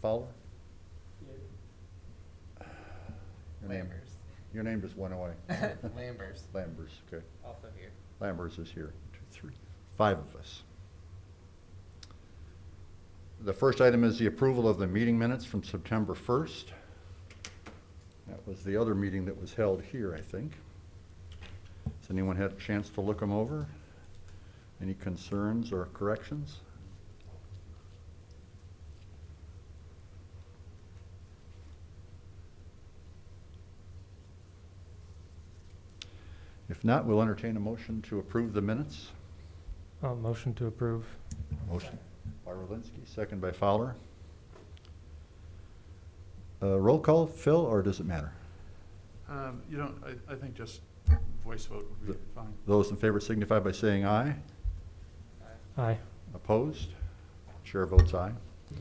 Fowler? Your name, Lambers. your name just went away. Lambers. Lambers, okay. Also here. Lambers is here. 2, 3, 5 of us. The first item is the approval of the meeting minutes from September 1st. That was the other meeting that was held here, I think. Has anyone had a chance to look them over? Any concerns or corrections? If not, we'll entertain a motion to approve the minutes. Motion to approve. Motion by Rolinski, second by Fowler. Roll call, Phil, or does it matter? You know, I think just voice vote would be fine. Those in favor signify by saying aye. Aye. Opposed? Chair votes aye.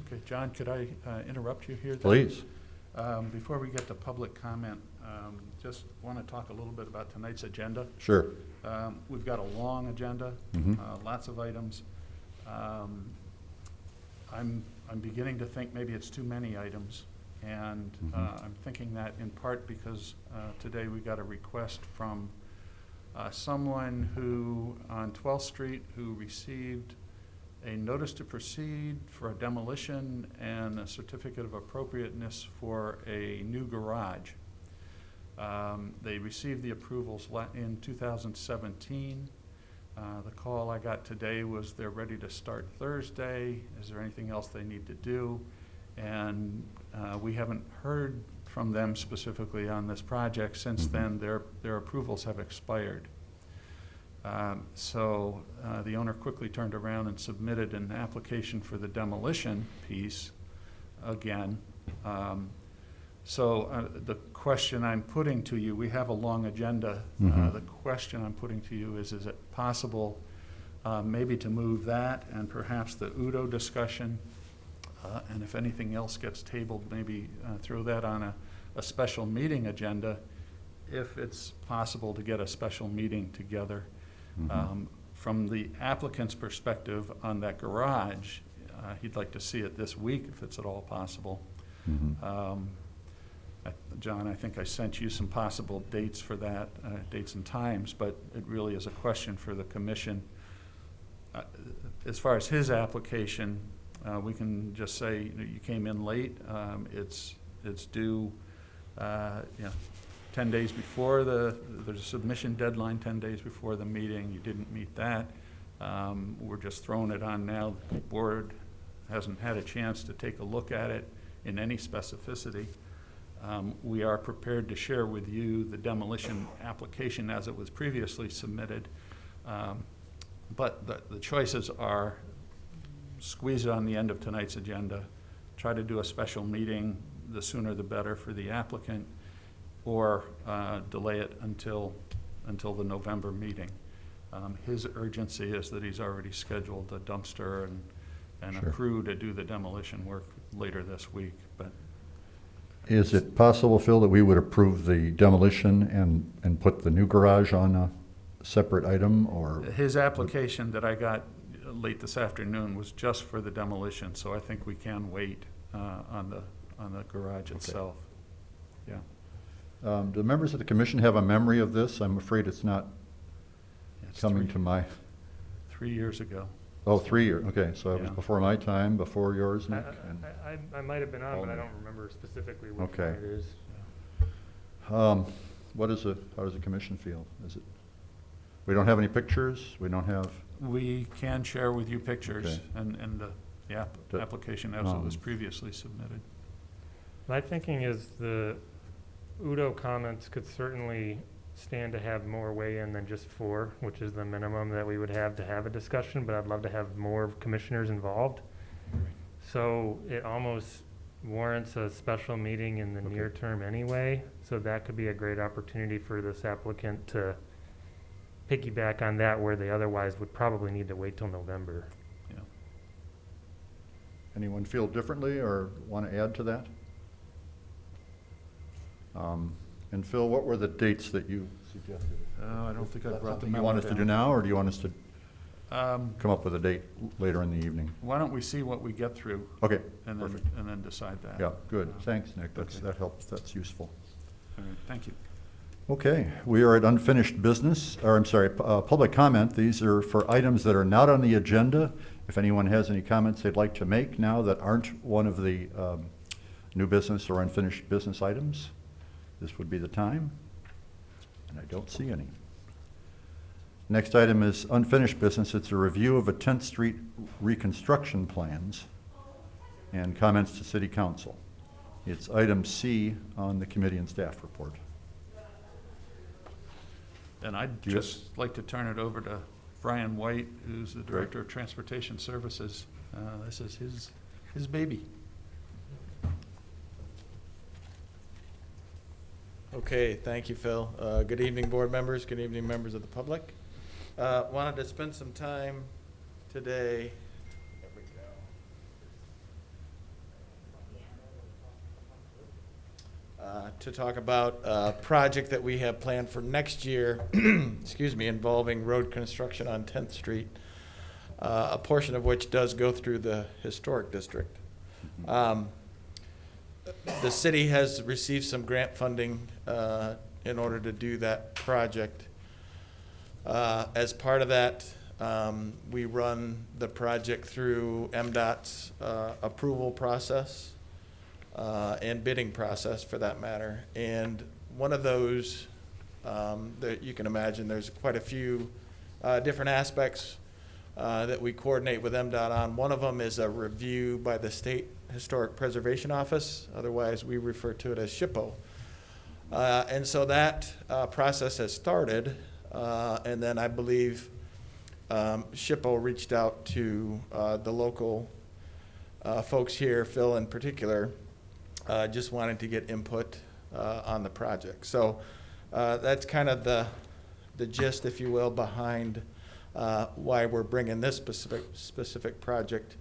Okay, John, could I interrupt you here? Please. Before we get to public comment, just want to talk a little bit about tonight's agenda. Sure. We've got a long agenda, Mhm. lots of items. I'm beginning to think maybe it's too many items. And Mhm. I'm thinking that in part because today we got a request from someone who, on 12th Street, who received a notice to proceed for a demolition and a certificate of appropriateness for a new garage. They received the approvals in 2017. The call I got today was they're ready to start Thursday. Is there anything else they need to do? And we haven't heard from them specifically on this project. Since then, their approvals have expired. So the owner quickly turned around and submitted an application for the demolition piece again. So the question I'm putting to you, we have a long agenda. Mhm. The question I'm putting to you is it possible maybe to move that and perhaps the Udo discussion, and if anything else gets tabled, maybe throw that on a special meeting agenda, if it's possible to get a special meeting together. Mhm. From the applicant's perspective on that garage, he'd like to see it this week if it's at all possible. Mhm. John, I think I sent you some possible dates for that, dates and times, but it really is a question for the commission. As far as his application, we can just say, you came in late, it's due, 10 days before there's a submission deadline 10 days before the meeting, you didn't meet that. We're just throwing it on now. The board hasn't had a chance to take a look at it in any specificity. We are prepared to share with you the demolition application as it was previously submitted. But the choices are squeeze it on the end of tonight's agenda, try to do a special meeting, the sooner the better for the applicant, or delay it until the November meeting. His urgency is that he's already scheduled a dumpster and a Sure. crew to do the demolition work later this week. But Is it possible, Phil, that we would approve the demolition and put the new garage on a separate item, or? his application that I got late this afternoon was just for the demolition, so I think we can wait on the garage itself. Yeah. Do members of the commission have a memory of this? I'm afraid it's not It's coming to my, 3 years ago. oh, 3 years, okay, so it was Yeah. before my time, before yours, Nick? and- I might have been on, but I don't remember specifically which one Okay. it is. How does the commission feel? Is it, we don't have any pictures, we don't have, We can share with you pictures Okay. and the The- application as it was previously submitted. My thinking is the Udo comments could certainly stand to have more weigh in than just 4, which is the minimum that we would have to have a discussion, but I'd love to have more commissioners involved. So it almost warrants a special meeting in the Okay. near term anyway, so that could be a great opportunity for this applicant to piggyback on that where they otherwise would probably need to wait till November. Yeah. anyone feel differently or want to add to that? And Phil, what were the dates that you suggested? I don't think I Is that brought them something you want us to do now, or do you want us to come up with a date later in the evening. Why don't we see what we get through Okay, and perfect. then decide that? Yeah, good. Thanks, Nick. Okay. That helps. That's useful. All right, thank you. Okay, we are at unfinished business, or I'm sorry, public comment. These are for items that are not on the agenda. If anyone has any comments they'd like to make now that aren't one of the new business or unfinished business items, this would be the time. And I don't see any. Next item is unfinished business. It's a review of a 10th Street reconstruction plans and comments to City Council. It's item C on the committee and staff report. And I'd Do you- just like to turn it over to Brian White, who's the Director of Transportation Services. This is his baby. Okay, thank you, Phil. Good evening, board members. Good evening, members of the public. Wanted to spend some time today. There we go. To talk about a project that we have planned for next year, excuse me, involving road construction on 10th Street, a portion of which does go through the historic district. The city has received some grant funding in order to do that project. As part of that, we run the project through MDOT's approval process and bidding process, for that matter. And one of those that you can imagine, there's quite a few different aspects that we coordinate with MDOT on. One of them is a review by the State Historic Preservation Office, otherwise we refer to it as SHPO. And so that process has started, and then I believe SHPO reached out to the local folks here, Phil in particular, just wanted to get input on the project. So that's kind of the gist, if you will, behind why we're bringing this specific project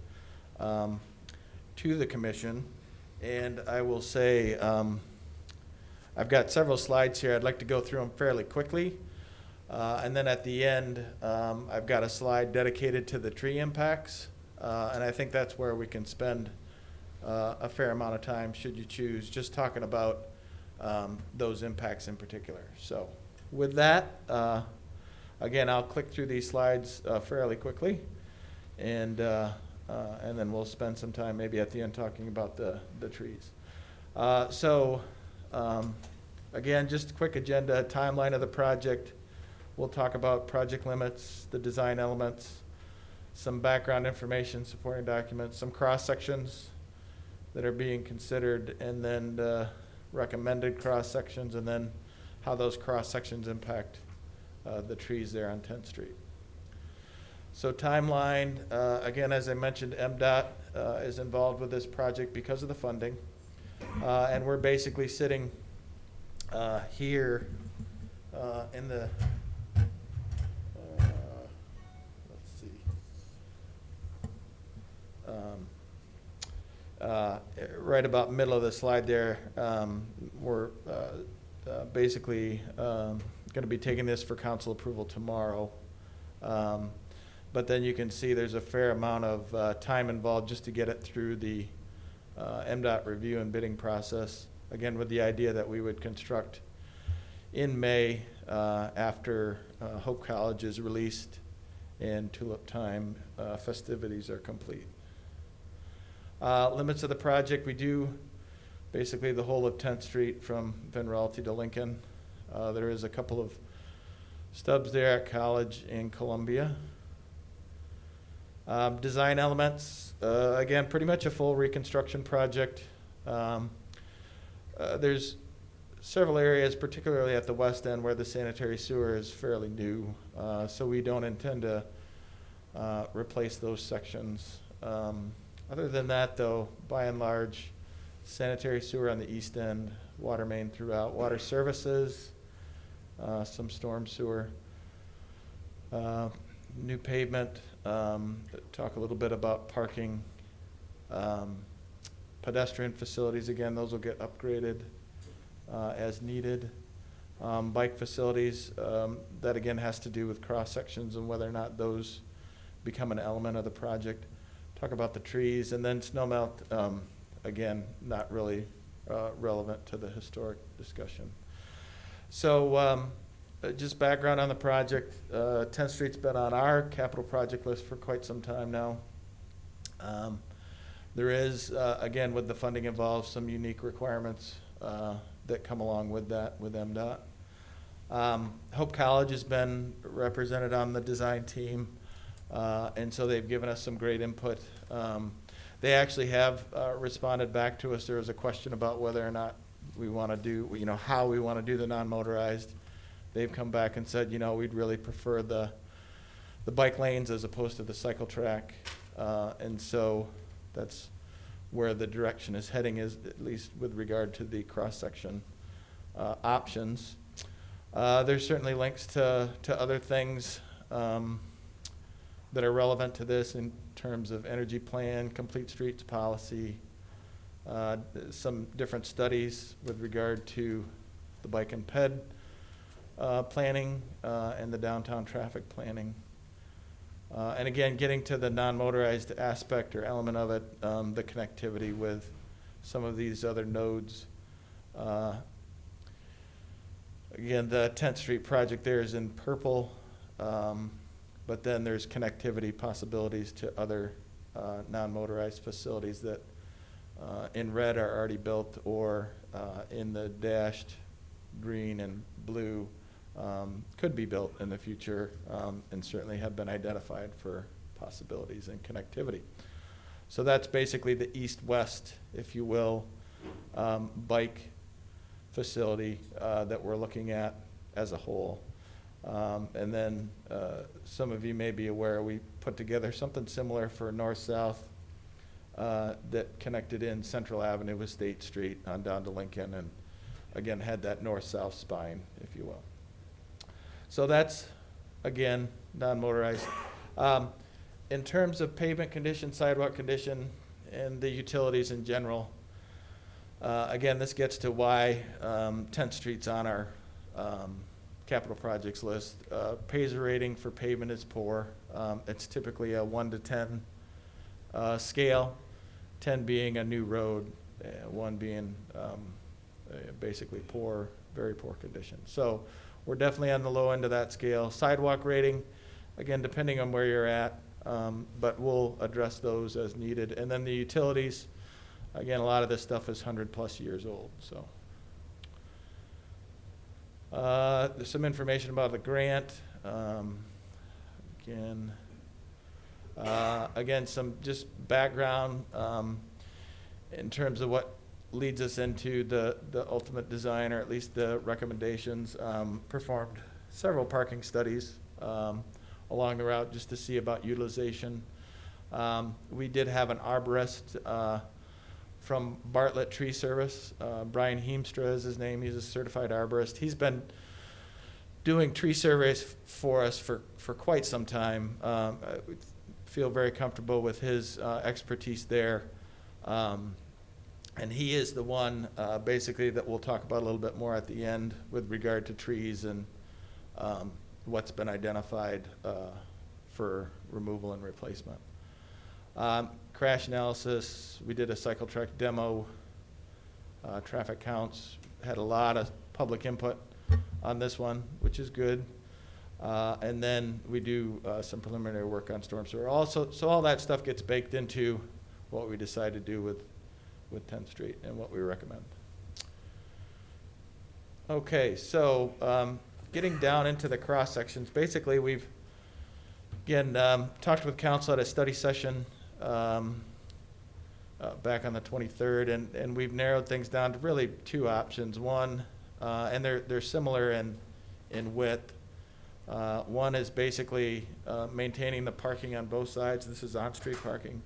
to the commission. And I will say, I've got several slides here. I'd like to go through them fairly quickly. And then at the end, I've got a slide dedicated to the tree impacts. And I think that's where we can spend a fair amount of time, should you choose, just talking about those impacts in particular. So with that, again, I'll click through these slides fairly quickly. And then we'll spend some time maybe at the end talking about the trees. Again, just a quick agenda, timeline of the project. We'll talk about project limits, the design elements, some background information, supporting documents, some cross-sections that are being considered, and then recommended cross-sections, and then how those cross-sections impact the trees there on 10th Street. So timeline, again, as I mentioned, MDOT is involved with this project because of the funding. And we're basically sitting here in the, let's see, right about middle of the slide there. We're basically going to be taking this for council approval tomorrow. But then you can see there's a fair amount of time involved just to get it through the MDOT review and bidding process. Again, with the idea that we would construct in May after Hope College is released and Tulip Time festivities are complete. Limits of the project, we do basically the whole of 10th Street from Van Raalte to Lincoln. There is a couple of stubs there at College and Columbia. Design elements, again, pretty much a full reconstruction project. There's several areas, particularly at the west end, where the sanitary sewer is fairly new, so we don't intend to replace those sections. Other than that, though, by and large, sanitary sewer on the east end, water main throughout, water services, some storm sewer. New pavement, talk a little bit about parking, pedestrian facilities, again, those will get upgraded as needed. Bike facilities, that again has to do with cross sections and whether or not those become an element of the project. Talk about the trees, and then snow melt, again, not really relevant to the historic discussion. So just background on the project. 10th Street's been on our capital project list for quite some time now. There is, again, with the funding involved, some unique requirements that come along with that with MDOT. Hope College has been represented on the design team, and so they've given us some great input. They actually have responded back to us. There was a question about whether or not we want to do, how we want to do the non-motorized. They've come back and said, we'd really prefer the bike lanes as opposed to the cycle track. And so that's where the direction is heading, is at least with regard to the cross-section options. There's certainly links to other things that are relevant to this in terms of energy plan, complete streets policy, some different studies with regard to the bike and ped planning and the downtown traffic planning. And again, getting to the non-motorized aspect or element of it, the connectivity with some of these other nodes. Again, the 10th Street project there is in purple, but then there's connectivity possibilities to other non-motorized facilities that in red are already built, or in the dashed green and blue could be built in the future, and certainly have been identified for possibilities and connectivity. So that's basically the east-west, if you will, bike facility that we're looking at as a whole. And then some of you may be aware we put together something similar for north-south that connected in Central Avenue with State Street on down to Lincoln, and again had that north-south spine, if you will. So that's, again, non-motorized. In terms of pavement condition, sidewalk condition, and the utilities in general, again, this gets to why 10th Street's on our capital projects list. Paisley rating for pavement is poor. It's typically a 1 to 10 scale, 10 being a new road, 1 being basically poor, very poor condition. So we're definitely on the low end of that scale. Sidewalk rating, again, depending on where you're at, but we'll address those as needed. And then the utilities, again, a lot of this stuff is 100+ years old. So there's some information about the grant. Again, some just background in terms of what leads us into the ultimate design, or at least the recommendations. Performed several parking studies along the route just to see about utilization. We did have an arborist from Bartlett Tree Service. Brian Heemstra is his name. He's a certified arborist. He's been doing tree surveys for us for quite some time. I feel very comfortable with his expertise there. And he is the one basically that we'll talk about a little bit more at the end with regard to trees and what's been identified for removal and replacement. Crash analysis, we did a cycle track demo, traffic counts, had a lot of public input on this one, which is good. And then we do some preliminary work on storm sewer. So all that stuff gets baked into what we decide to do with 10th Street and what we recommend. Okay, so getting down into the cross sections, basically we've, again, talked with council at a study session back on the 23rd, and we've narrowed things down to really 2 options. One, and they're similar in width. One is basically maintaining the parking on both sides. This is on-street parking.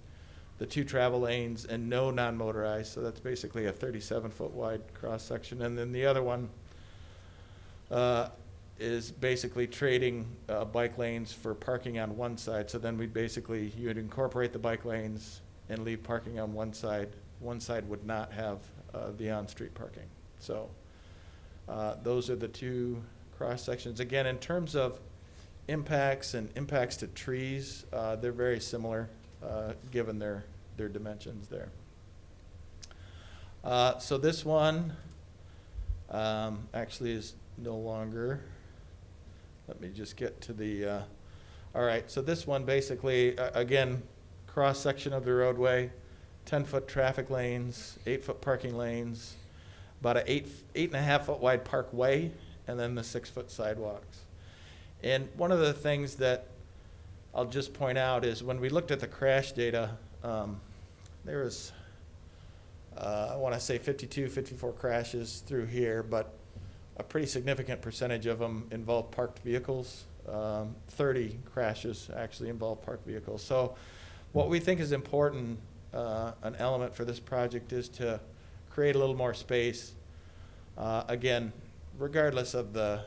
The 2 travel lanes and no non-motorized, so that's basically a 37-foot wide cross-section. And then the other one is basically trading bike lanes for parking on one side. So then you would incorporate the bike lanes and leave parking on one side. One side would not have the on-street parking. So those are the 2 cross-sections. Again, in terms of impacts and impacts to trees, they're very similar, given their dimensions there. So this one actually is no longer. Let me just get to the, all right, so this one basically, again, cross-section of the roadway, 10-foot traffic lanes, 8-foot parking lanes, about a 8.5-foot wide parkway, and then the 6-foot sidewalks. And one of the things that I'll just point out is when we looked at the crash data, there was, I want to say 52, 54 crashes through here, but a pretty significant percentage of them involved parked vehicles. 30 crashes actually involve parked vehicles. So what we think is important, an element for this project, is to create a little more space. Again, regardless of the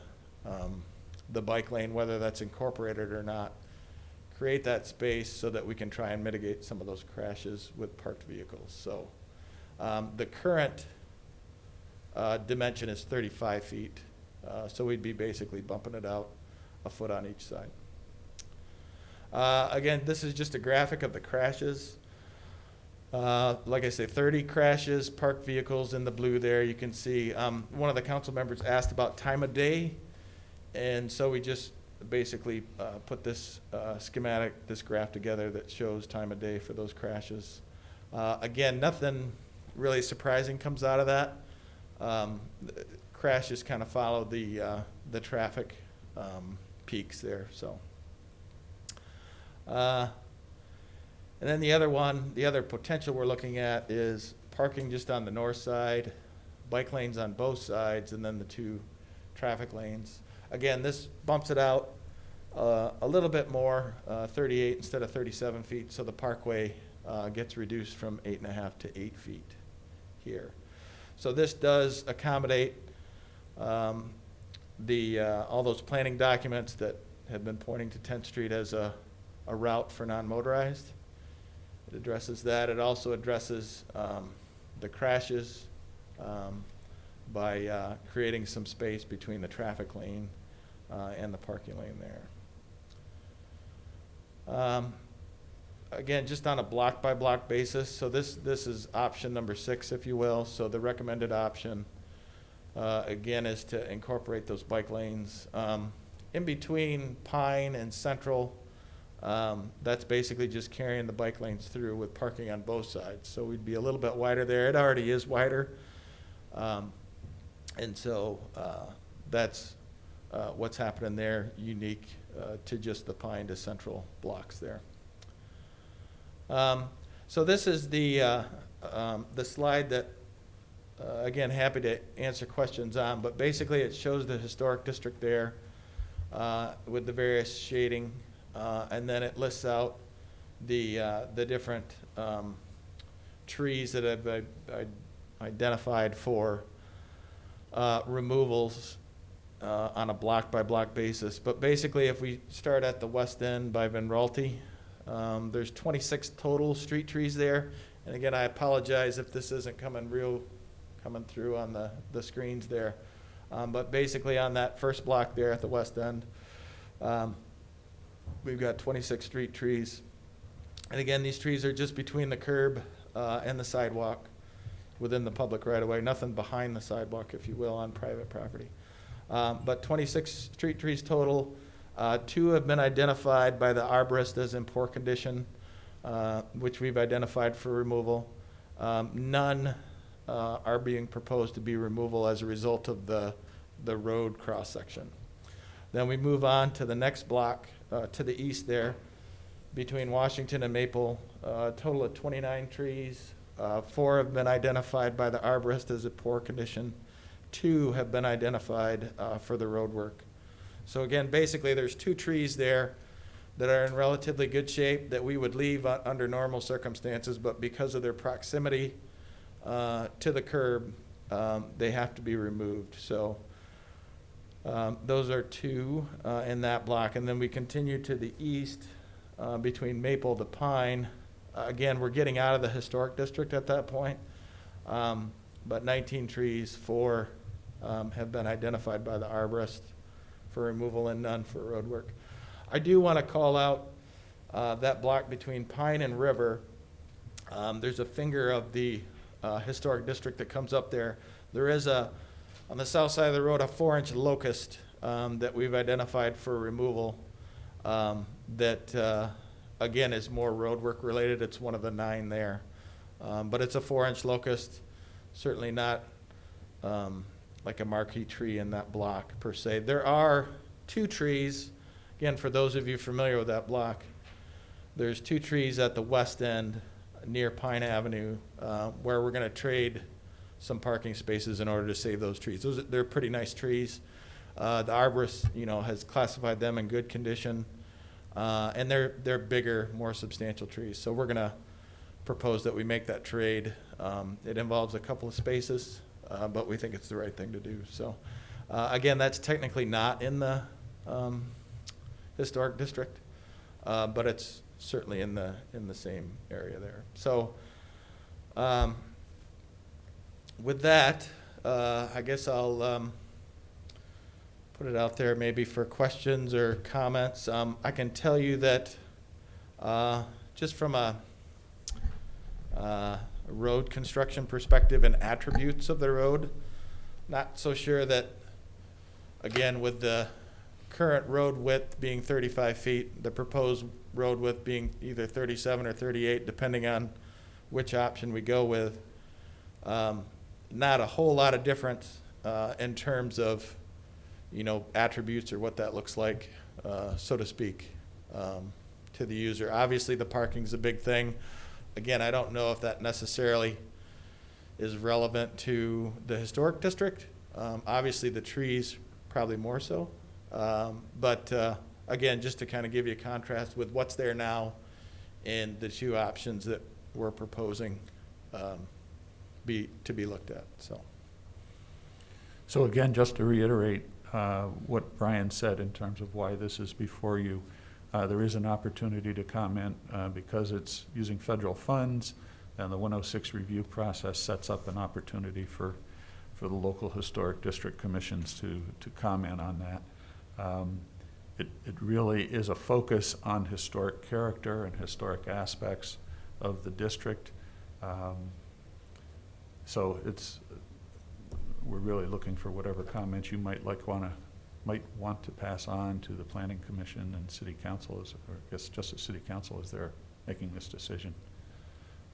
bike lane, whether that's incorporated or not, create that space so that we can try and mitigate some of those crashes with parked vehicles. So the current dimension is 35 feet. So we'd be basically bumping it out a foot on each side. Again, this is just a graphic of the crashes. Like I say, 30 crashes, parked vehicles in the blue there. You can see one of the council members asked about time of day. And so we just basically put this schematic, this graph together that shows time of day for those crashes. Again, nothing really surprising comes out of that. Crashes kind of follow the traffic peaks there. So, and then the other potential we're looking at is parking just on the north side, bike lanes on both sides, and then the 2 traffic lanes. Again, this bumps it out a little bit more, 38 instead of 37 feet, so the parkway gets reduced from 8.5 to 8 feet here. So this does accommodate all those planning documents that have been pointing to 10th Street as a route for non-motorized. It addresses that. It also addresses the crashes by creating some space between the traffic lane and the parking lane there. Again, just on a block-by-block basis, so this is option number 6, if you will. So the recommended option, again, is to incorporate those bike lanes. In between Pine and Central, that's basically just carrying the bike lanes through with parking on both sides. So we'd be a little bit wider there. It already is wider. And so that's what's happening there, unique to just the Pine to Central blocks there. So this is the slide that, again, happy to answer questions on, but basically it shows the historic district there with the various shading, and then it lists out the different trees that have been identified for removals on a block-by-block basis. But basically, if we start at the west end by Van Raalte, there's 26 total street trees there. And again, I apologize if this isn't coming through on the screens there. But basically on that first block there at the west end, we've got 26 street trees. And again, these trees are just between the curb and the sidewalk within the public right-of-way, nothing behind the sidewalk, if you will, on private property. But 26 street trees total. 2 have been identified by the arborist as in poor condition, which we've identified for removal. None are being proposed to be removal as a result of the road cross-section. Then we move on to the next block to the east there, between Washington and Maple, a total of 29 trees. 4 have been identified by the arborist as a poor condition. 2 have been identified for the road work. So again, basically there's 2 trees there that are in relatively good shape that we would leave under normal circumstances, but because of their proximity to the curb, they have to be removed. So those are 2 in that block. And then we continue to the east between Maple to Pine. Again, we're getting out of the historic district at that point, but 19 trees, 4 have been identified by the arborist for removal and none for road work. I do want to call out that block between Pine and River. There's a finger of the historic district that comes up there. There is on the south side of the road, a 4-inch locust that we've identified for removal that, again, is more road work related. It's one of the 9 there. But it's a 4-inch locust, certainly not like a marquee tree in that block per se. There are 2 trees, again, for those of you familiar with that block, there's 2 trees at the west end near Pine Avenue where we're going to trade some parking spaces in order to save those trees. They're pretty nice trees. The arborist, has classified them in good condition, and they're bigger, more substantial trees. So we're going to propose that we make that trade. It involves a couple of spaces, but we think it's the right thing to do. So again, that's technically not in the historic district, but it's certainly in the same area there. So with that, I guess I'll put it out there maybe for questions or comments. I can tell you that just from a road construction perspective and attributes of the road, not so sure that, again, with the current road width being 35 feet, the proposed road width being either 37 or 38, depending on which option we go with, not a whole lot of difference in terms of, attributes or what that looks like, so to speak, to the user. Obviously, the parking's a big thing. Again, I don't know if that necessarily is relevant to the historic district. Obviously, the trees probably more so. But again, just to kind of give you a contrast with what's there now and the 2 options that we're proposing to be looked at. So again, just to reiterate what Brian said in terms of why this is before you, there is an opportunity to comment because it's using federal funds, and the 106 review process sets up an opportunity for the local historic district commissions to comment on that. It really is a focus on historic character and historic aspects of the district. So we're really looking for whatever comments you might want to pass on to the planning commission and city council, or I guess just the city council as they're making this decision.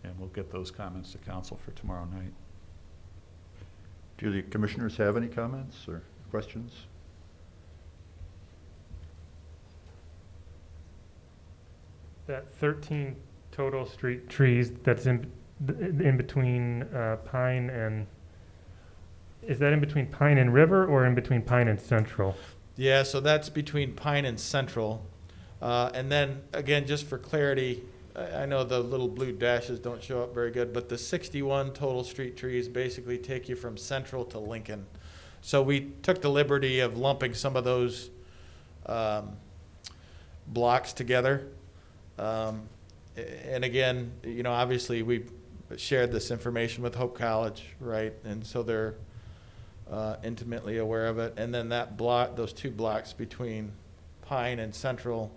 And we'll get those comments to council for tomorrow night. Do the commissioners have any comments or questions? That 13 total street trees that's in between Pine and, is that in between Pine and River or in between Pine and Central? Yeah, so that's between Pine and Central. And then, again, just for clarity, I know the little blue dashes don't show up very good, but the 61 total street trees basically take you from Central to Lincoln. So we took the liberty of lumping some of those blocks together. And again, obviously we shared this information with Hope College, right? And so they're intimately aware of it. And then that block, those 2 blocks between Pine and Central,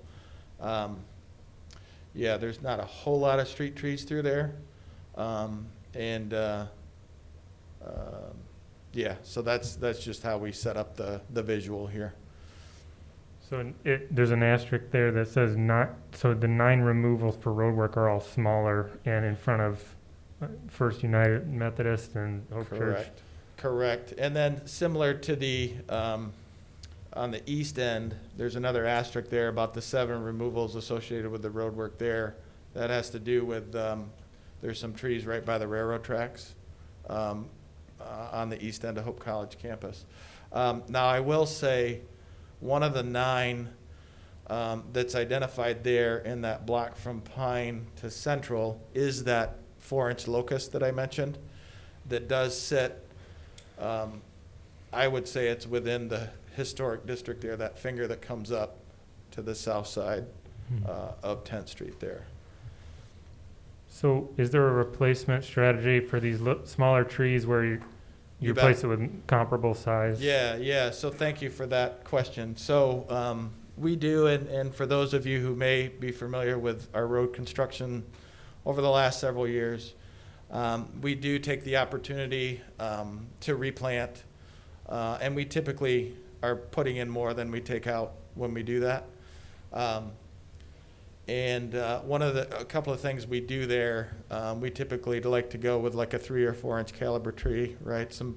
yeah, there's not a whole lot of street trees through there. Yeah, so that's just how we set up the visual here. So there's an asterisk there that says not, so the 9 removals for roadwork are all smaller and in front of First United Methodist and Hope Church. Correct. And then similar to the, on the east end, there's another asterisk there about the 7 removals associated with the roadwork there. That has to do with, there's some trees right by the railroad tracks on the east end of Hope College campus. Now, I will say, one of the 9 that's identified there in that block from Pine to Central is that 4-inch locust that I mentioned that does sit, I would say it's within the historic district there, that finger that comes up to the south side of 10th Street there. So is there a replacement strategy for these smaller trees where you You replace bet. it with comparable size? Yeah, so thank you for that question. So we do, and for those of you who may be familiar with our road construction over the last several years, we do take the opportunity to replant, and we typically are putting in more than we take out when we do that. And a couple of things we do there, we typically like to go with like a 3 or 4 inch caliber tree, right? Some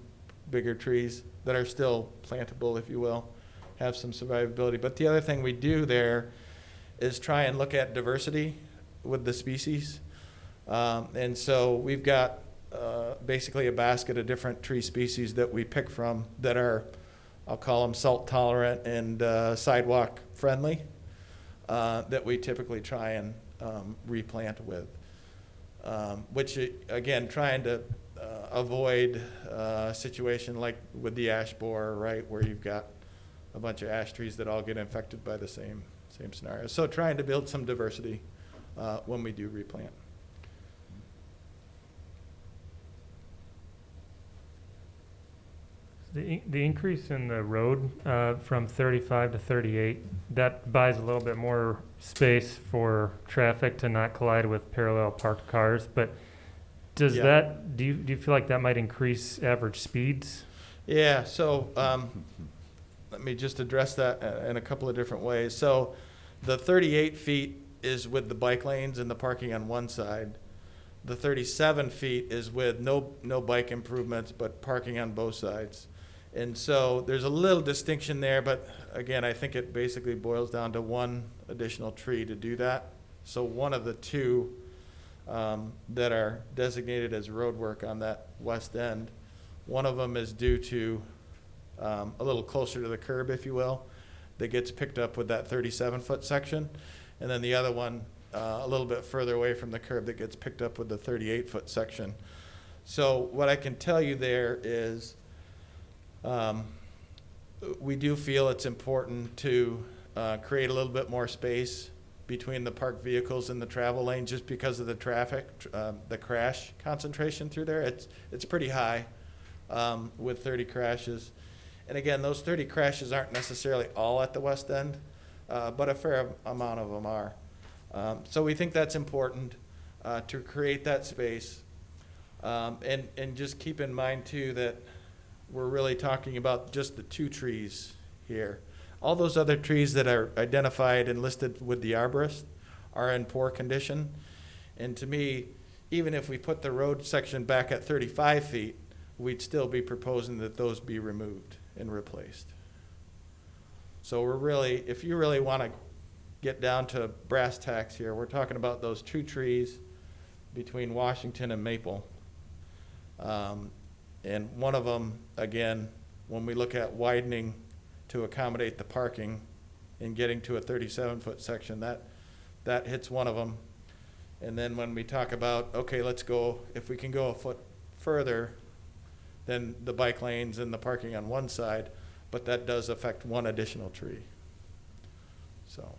bigger trees that are still plantable, if you will, have some survivability. But the other thing we do there is try and look at diversity with the species. And so we've got basically a basket of different tree species that we pick from that are, I'll call them salt tolerant and sidewalk friendly, that we typically try and replant with. Which, again, trying to avoid a situation like with the ash borer, right, where you've got a bunch of ash trees that all get infected by the same scenario. So trying to build some diversity when we do replant. The increase in the road from 35 to 38, that buys a little bit more space for traffic to not collide with parallel parked cars. But does Yeah. that, do you feel like that might increase average speeds? Yeah, so let me just address that in a couple of different ways. So the 38 feet is with the bike lanes and the parking on one side. The 37 feet is with no bike improvements, but parking on both sides. And so there's a little distinction there, but again, I think it basically boils down to one additional tree to do that. So one of the two that are designated as road work on that west end, one of them is due to a little closer to the curb, if you will, that gets picked up with that 37-foot section. And then the other one a little bit further away from the curb that gets picked up with the 38-foot section. So what I can tell you there is we do feel it's important to create a little bit more space between the parked vehicles and the travel lane just because of the traffic, the crash concentration through there. It's pretty high with 30 crashes. And again, those 30 crashes aren't necessarily all at the west end, but a fair amount of them are. So we think that's important to create that space. And just keep in mind too that we're really talking about just the 2 trees here. All those other trees that are identified and listed with the arborist are in poor condition. And to me, even if we put the road section back at 35 feet, we'd still be proposing that those be removed and replaced. So we're really, if you really want to get down to brass tacks here, we're talking about those 2 trees between Washington and Maple. And one of them, again, when we look at widening to accommodate the parking and getting to a 37-foot section, that hits one of them. And then when we talk about, okay, let's go, if we can go a foot further than the bike lanes and the parking on one side, but that does affect one additional tree. So.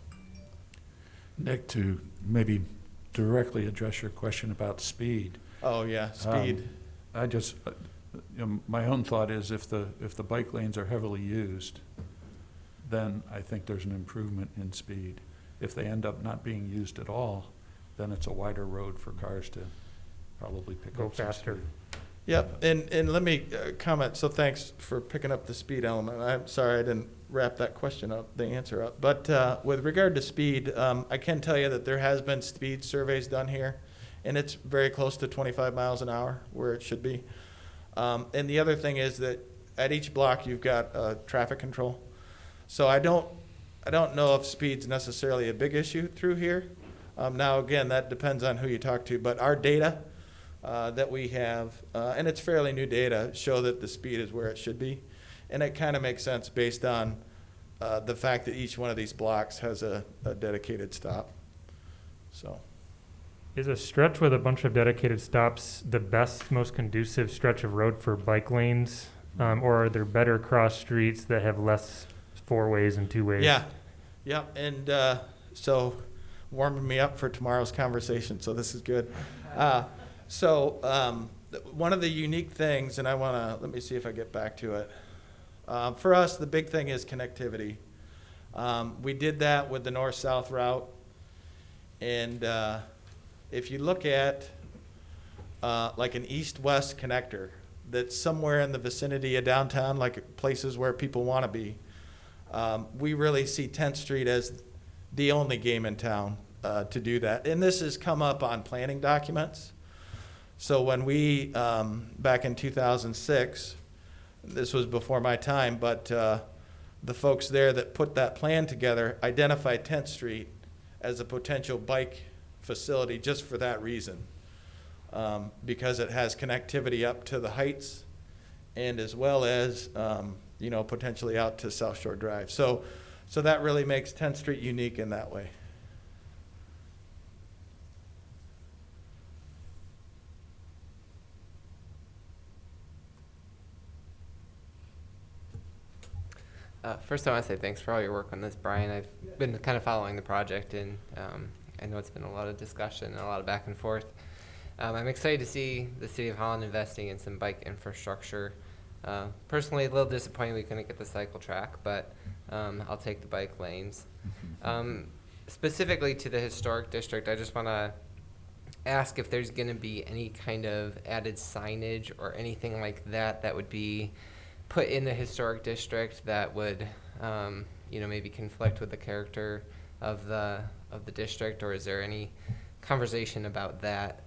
Nick, to maybe directly address your question about speed. Oh, yeah, speed. I just, my own thought is if the bike lanes are heavily used, then I think there's an improvement in speed. If they end up not being used at all, then it's a wider road for cars to probably pick Go up some faster. speed. Yep, and let me comment, so thanks for picking up the speed element. I'm sorry I didn't wrap that question up, the answer up. But with regard to speed, I can tell you that there has been speed surveys done here, and it's very close to 25 miles an hour where it should be. And the other thing is that at each block you've got traffic control. So I don't know if speed's necessarily a big issue through here. Now again, that depends on who you talk to, but our data that we have, and it's fairly new data, show that the speed is where it should be. And it kind of makes sense based on the fact that each one of these blocks has a dedicated stop. So. Is a stretch with a bunch of dedicated stops the best, most conducive stretch of road for bike lanes? Or are there better cross streets that have less 4 ways and 2 ways? Yeah, and so warming me up for tomorrow's conversation, so this is good. One of the unique things, and let me see if I get back to it. For us, the big thing is connectivity. We did that with the north-south route. And if you look at like an east-west connector that's somewhere in the vicinity of downtown, like places where people want to be, we really see 10th Street as the only game in town to do that. And this has come up on planning documents. So when we, back in 2006, this was before my time, but the folks there that put that plan together identified 10th Street as a potential bike facility just for that reason. Because it has connectivity up to the Heights and as well as, potentially out to South Shore Drive. So that really makes 10th Street unique in that way. First, I want to say thanks for all your work on this, Brian. I've been kind of following the project, and I know it's been a lot of discussion and a lot of back and forth. I'm excited to see the City of Holland investing in some bike infrastructure. Personally, a little disappointed we couldn't get the cycle track, but I'll take the bike lanes. Specifically to the historic district, I just want to ask if there's going to be any kind of added signage or anything like that that would be put in the historic district that would, maybe conflict with the character of the district, or is there any conversation about that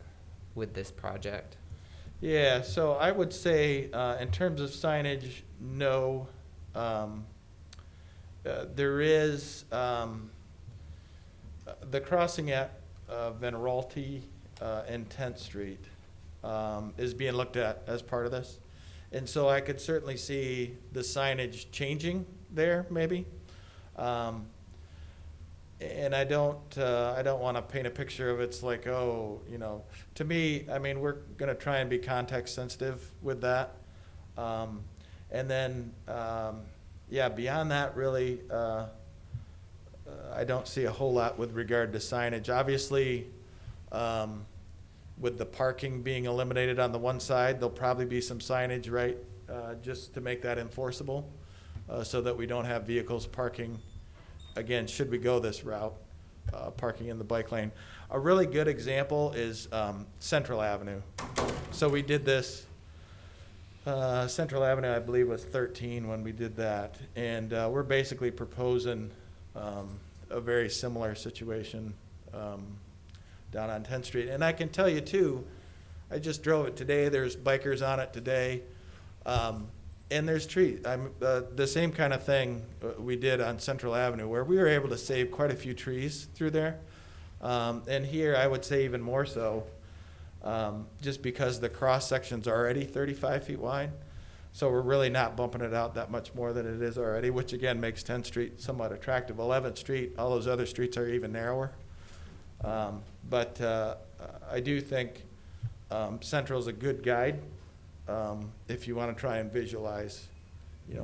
with this project? Yeah, so I would say in terms of signage, no. There is the crossing at Veneralty and 10th Street is being looked at as part of this. And so I could certainly see the signage changing there, maybe. And I don't want to paint a picture of it's like, to me, I mean, we're going to try and be context sensitive with that. And then, beyond that, really, I don't see a whole lot with regard to signage. Obviously, with the parking being eliminated on the one side, there'll probably be some signage, right, just to make that enforceable, so that we don't have vehicles parking, again, should we go this route, parking in the bike lane. A really good example is Central Avenue. So we did this, Central Avenue, I believe, was 13 when we did that. And we're basically proposing a very similar situation down on 10th Street. And I can tell you, too, I just drove it today. There's bikers on it today. And there's trees. The same kind of thing we did on Central Avenue, where we were able to save quite a few trees through there. And here, I would say even more so, just because the cross section's already 35 feet wide. So we're really not bumping it out that much more than it is already, which again makes 10th Street somewhat attractive. 11th Street, all those other streets are even narrower. But I do think Central's a good guide if you want to try and visualize,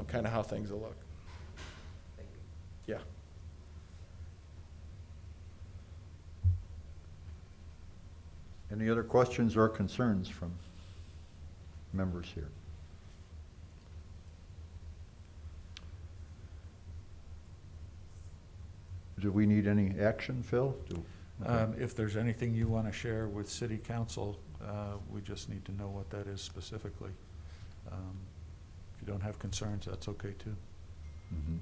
kind of how things will look. Thank you. Yeah. Any other questions or concerns from members here? Do we need any action, Phil? If there's anything you want to share with city council, we just need to know what that is specifically. If you don't have concerns, that's okay too. Mhm.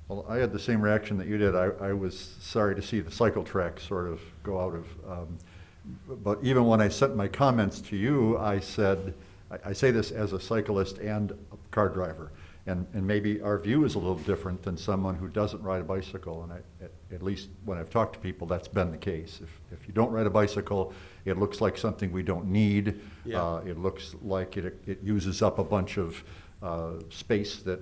Well, I had the same reaction that you did. I was sorry to see the cycle track sort of go out of, but even when I sent my comments to you, I said, I say this as a cyclist and a car driver. And maybe our view is a little different than someone who doesn't ride a bicycle. And at least when I've talked to people, that's been the case. If you don't ride a bicycle, it looks like something we don't need. Yeah. It looks like it uses up a bunch of space that,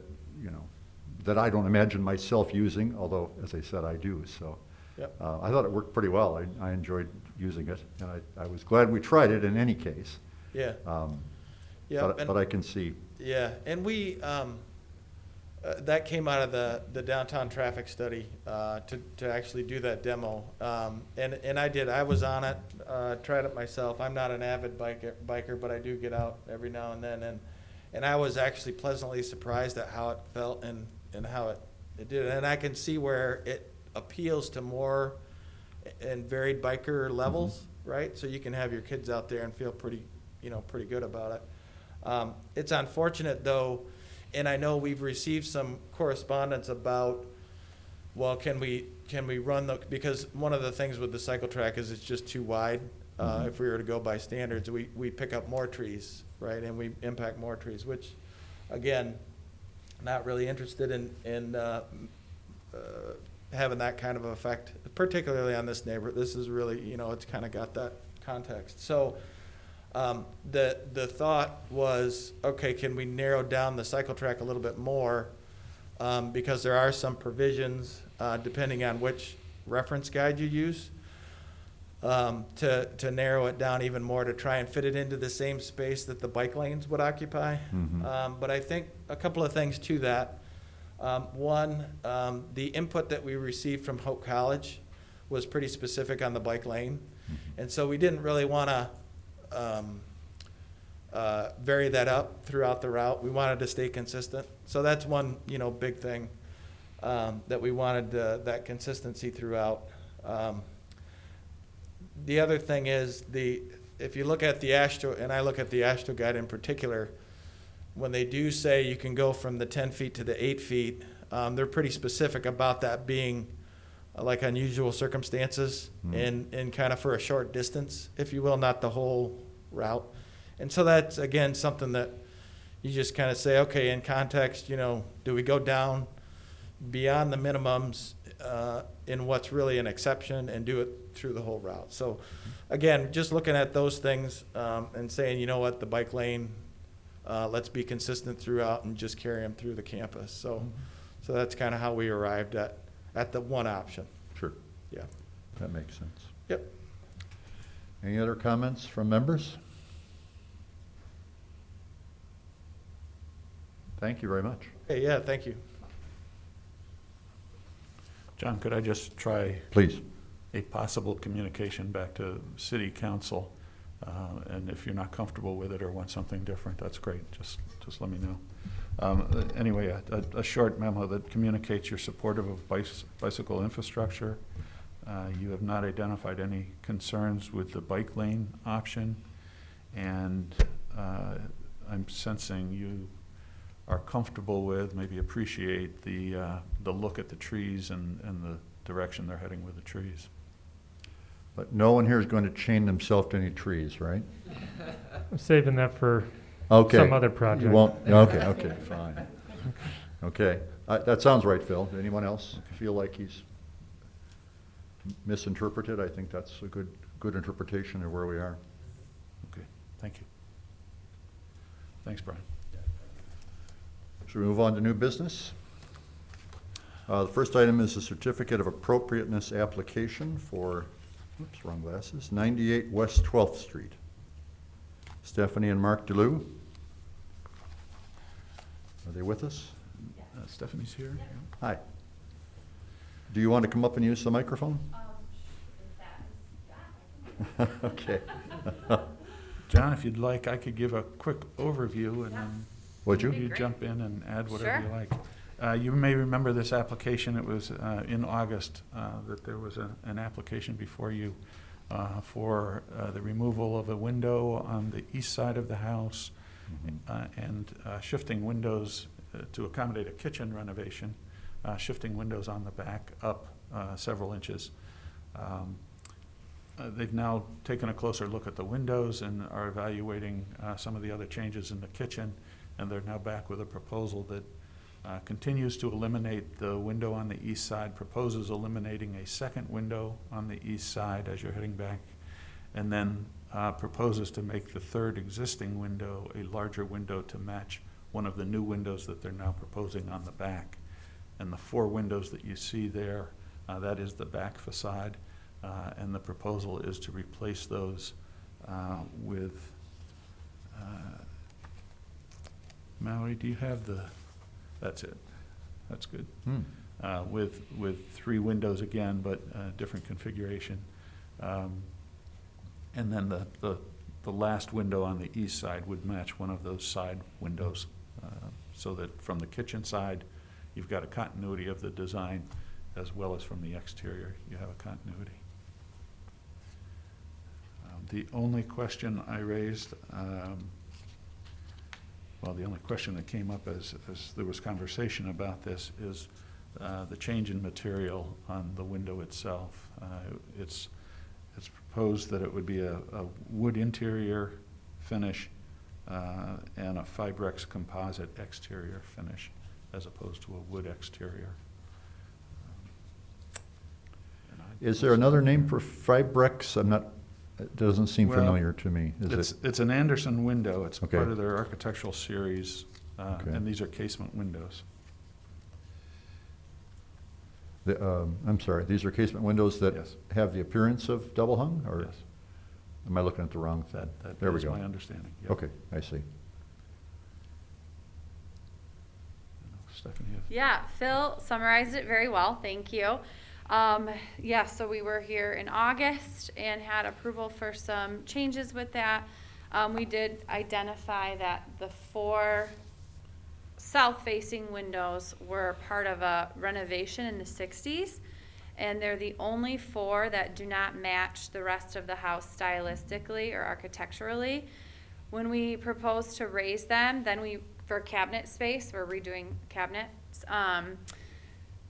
that I don't imagine myself using, although, as I said, I do. So Yep. I thought it worked pretty well. I enjoyed using it. And I was glad we tried it in any case. Yeah. Yeah, but I can see. Yeah, and we, that came out of the downtown traffic study to actually do that demo. And I was on it, tried it myself. I'm not an avid biker, but I do get out every now and then. And I was actually pleasantly surprised at how it felt and how it did. And I can see where it appeals to more and varied biker levels, right? So you can have your kids out there and feel pretty good about it. It's unfortunate though, and I know we've received some correspondence about, well, can we run because one of the things with the cycle track is it's just too wide. If we were to go by standards, we pick up more trees, right? And we impact more trees, which again, not really interested in having that kind of effect, particularly on this neighborhood. This is really, it's kind of got that context. So the thought was, okay, can we narrow down the cycle track a little bit more? Because there are some provisions, depending on which reference guide you use, to narrow it down even more to try and fit it into the same space that the bike lanes would occupy. But I think a couple of things to that. One, the input that we received from Hope College was pretty specific on the bike lane. And so we didn't really want to vary that up throughout the route. We wanted to stay consistent. So that's one, big thing that we wanted that consistency throughout. The other thing is if you look at the AASHTO, and I look at the AASHTO guide in particular, when they do say you can go from the 10 feet to the 8 feet, they're pretty specific about that being like unusual circumstances and kind of for a short distance, if you will, not the whole route. And so that's, again, something that you just kind of say, okay, in context, do we go down beyond the minimums in what's really an exception and do it through the whole route? So again, just looking at those things and saying, you know what, the bike lane, let's be consistent throughout and just carry them through the campus. So that's kind of how we arrived at the one option. Sure. Yeah. That makes sense. Yep. Any other comments from members? Thank you very much. Hey, yeah, thank you. John, could I just try Please. a possible communication back to city council? And if you're not comfortable with it or want something different, that's great. Just let me know. Anyway, a short memo that communicates you're supportive of bicycle infrastructure. You have not identified any concerns with the bike lane option, and I'm sensing you are comfortable with, maybe appreciate the look at the trees and the direction they're heading with the trees. But no one here is going to chain themselves to any trees, right? I'm saving that for Okay. some other project. You won't? Okay, fine. Okay. That sounds right, Phil. Anyone else feel like he's misinterpreted? I think that's a good interpretation of where we are. Okay, thank you. Thanks, Brian. Should we move on to new business? The first item is a certificate of appropriateness application for, oops, wrong glasses, 98 West 12th Street. Stephanie and Mark DeLue. Are they with us? Stephanie's here. Hi. Do you want to come up and use the microphone? Okay. John, if you'd like, I could give a quick overview and then Would you? you jump in and add whatever you Sure. like. You may remember this application. It was in August that there was an application before you for the removal of a window on the east side of the house and shifting windows to accommodate a kitchen renovation, shifting windows on the back up several inches. They've now taken a closer look at the windows and are evaluating some of the other changes in the kitchen, and they're now back with a proposal that continues to eliminate the window on the east side, proposes eliminating a second window on the east side as you're heading back, and then proposes to make the third existing window a larger window to match one of the new windows that they're now proposing on the back. And the four windows that you see there, that is the back facade, and the proposal is to replace those with, Mallory, do you have that's it. That's good. With three windows again, but different configuration. And then the the last window on the east side would match one of those side windows, so that from the kitchen side, you've got a continuity of the design, as well as from the exterior, you have a continuity. The only question I raised, the only question that came up as there was conversation about this is the change in material on the window itself. It's proposed that it would be a wood interior finish and a Fibrex composite exterior finish, as opposed to a wood exterior. Is there another name for Fibrex? It doesn't seem Well, familiar to me. It's an Anderson window. It's Okay. part of their architectural series, Okay. and these are casement windows. I'm sorry, these are casement windows that Yes. have the appearance of double hung, or Yes, am I looking at the wrong thing? that There we is go. my understanding. Yep. Okay, I see. Stephanie, if- Yeah, Phil summarized it very well, thank you. So we were here in August and had approval for some changes with that. We did identify that the 4 south-facing windows were part of a renovation in the 60s, and they're the only 4 that do not match the rest of the house stylistically or architecturally. When we proposed to raise them, then for cabinet space, we're redoing cabinets,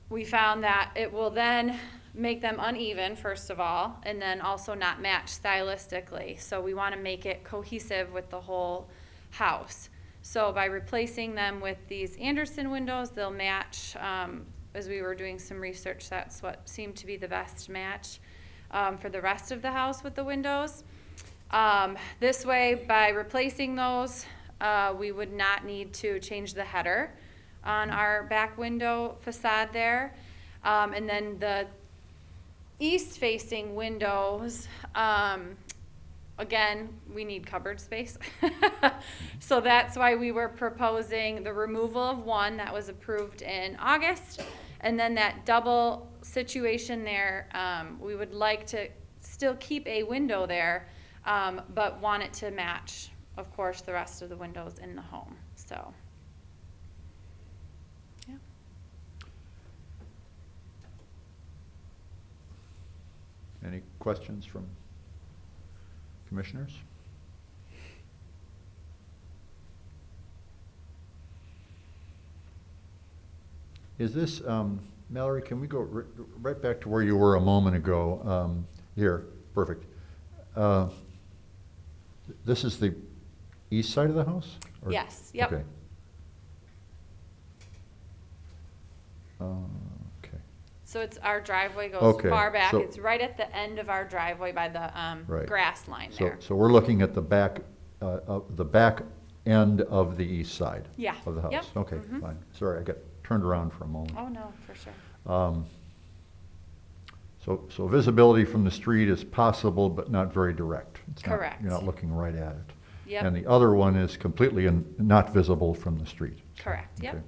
we found that it will then make them uneven, first of all, and then also not match stylistically. So we want to make it cohesive with the whole house. So by replacing them with these Anderson windows, they'll match, as we were doing some research, that's what seemed to be the best match for the rest of the house with the windows. This way, by replacing those, we would not need to change the header on our back window facade there. And then the east-facing windows, again, we need cupboard space. So that's why we were proposing the removal of one that was approved in August. And then that double situation there, we would like to still keep a window there, but want it to match, of course, the rest of the windows in the home, so. Yeah. Any questions from commissioners? Is this, Mallory, can we go right back to where you were a moment ago? Here, perfect. This is the east side of the house? Or- Yes, yep. Okay. Okay, So it's, our driveway goes Okay, far back. so- It's right at the end of our driveway by the Right. grass line so, there. so we're looking at the back end of the east side Yeah, of the house? yep, Okay, mhm. fine. Sorry, I got turned around for a moment. Oh, no, for sure. So visibility from the street is possible, but not very direct. It's not- Correct. You're not looking right at it. Yep. And the other one is completely not visible from the street. Correct, yep. Okay.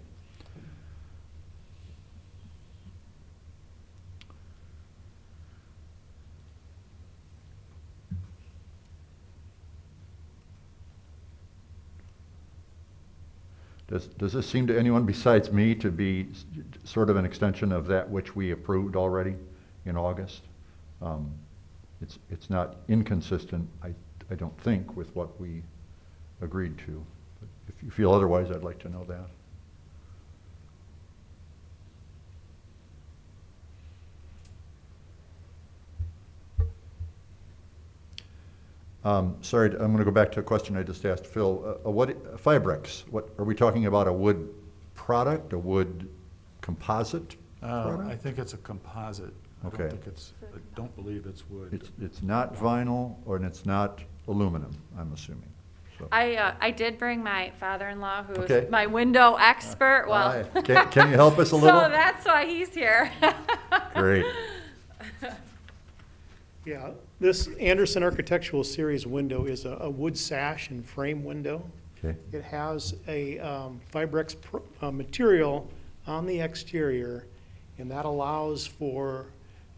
Does this seem to anyone besides me to be sort of an extension of that which we approved already in August? It's not inconsistent, I don't think, with what we agreed to. But if you feel otherwise, I'd like to know that. Sorry, I'm going to go back to a question I just asked Phil. Fibrex, what, are we talking about a wood product, a wood composite I product? think it's a composite. I Okay. don't think I don't believe it's wood. It's not vinyl, and it's not aluminum, I'm assuming. So- I did bring my father-in-law, who's Okay. my window expert, well. Hi. Can you help us a little? So that's why he's here. Great. Yeah, this Anderson Architectural Series window is a wood sash and frame window. Okay, It has a Fibrex material on the exterior, and that allows for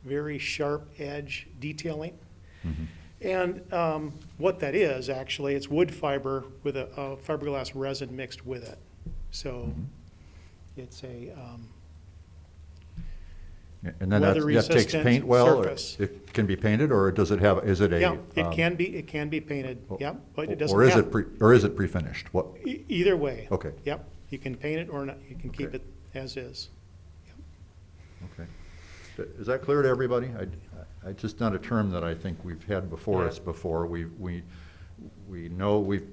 very sharp edge detailing. Mhm. And what that is, actually, it's wood fiber with a fiberglass resin mixed with it. So it's a, And then that takes weather-resistant paint well, or surface. it can be painted, or does it have, is it a? yeah, it can be painted, yep, but it doesn't Or is have. or is it pre-finished? What, Either way. okay, Yep, you can paint it or not, you can keep Okay. it as is. okay. Is that clear to everybody? It's just not a term that I think we've had before Yeah. us before. We know we've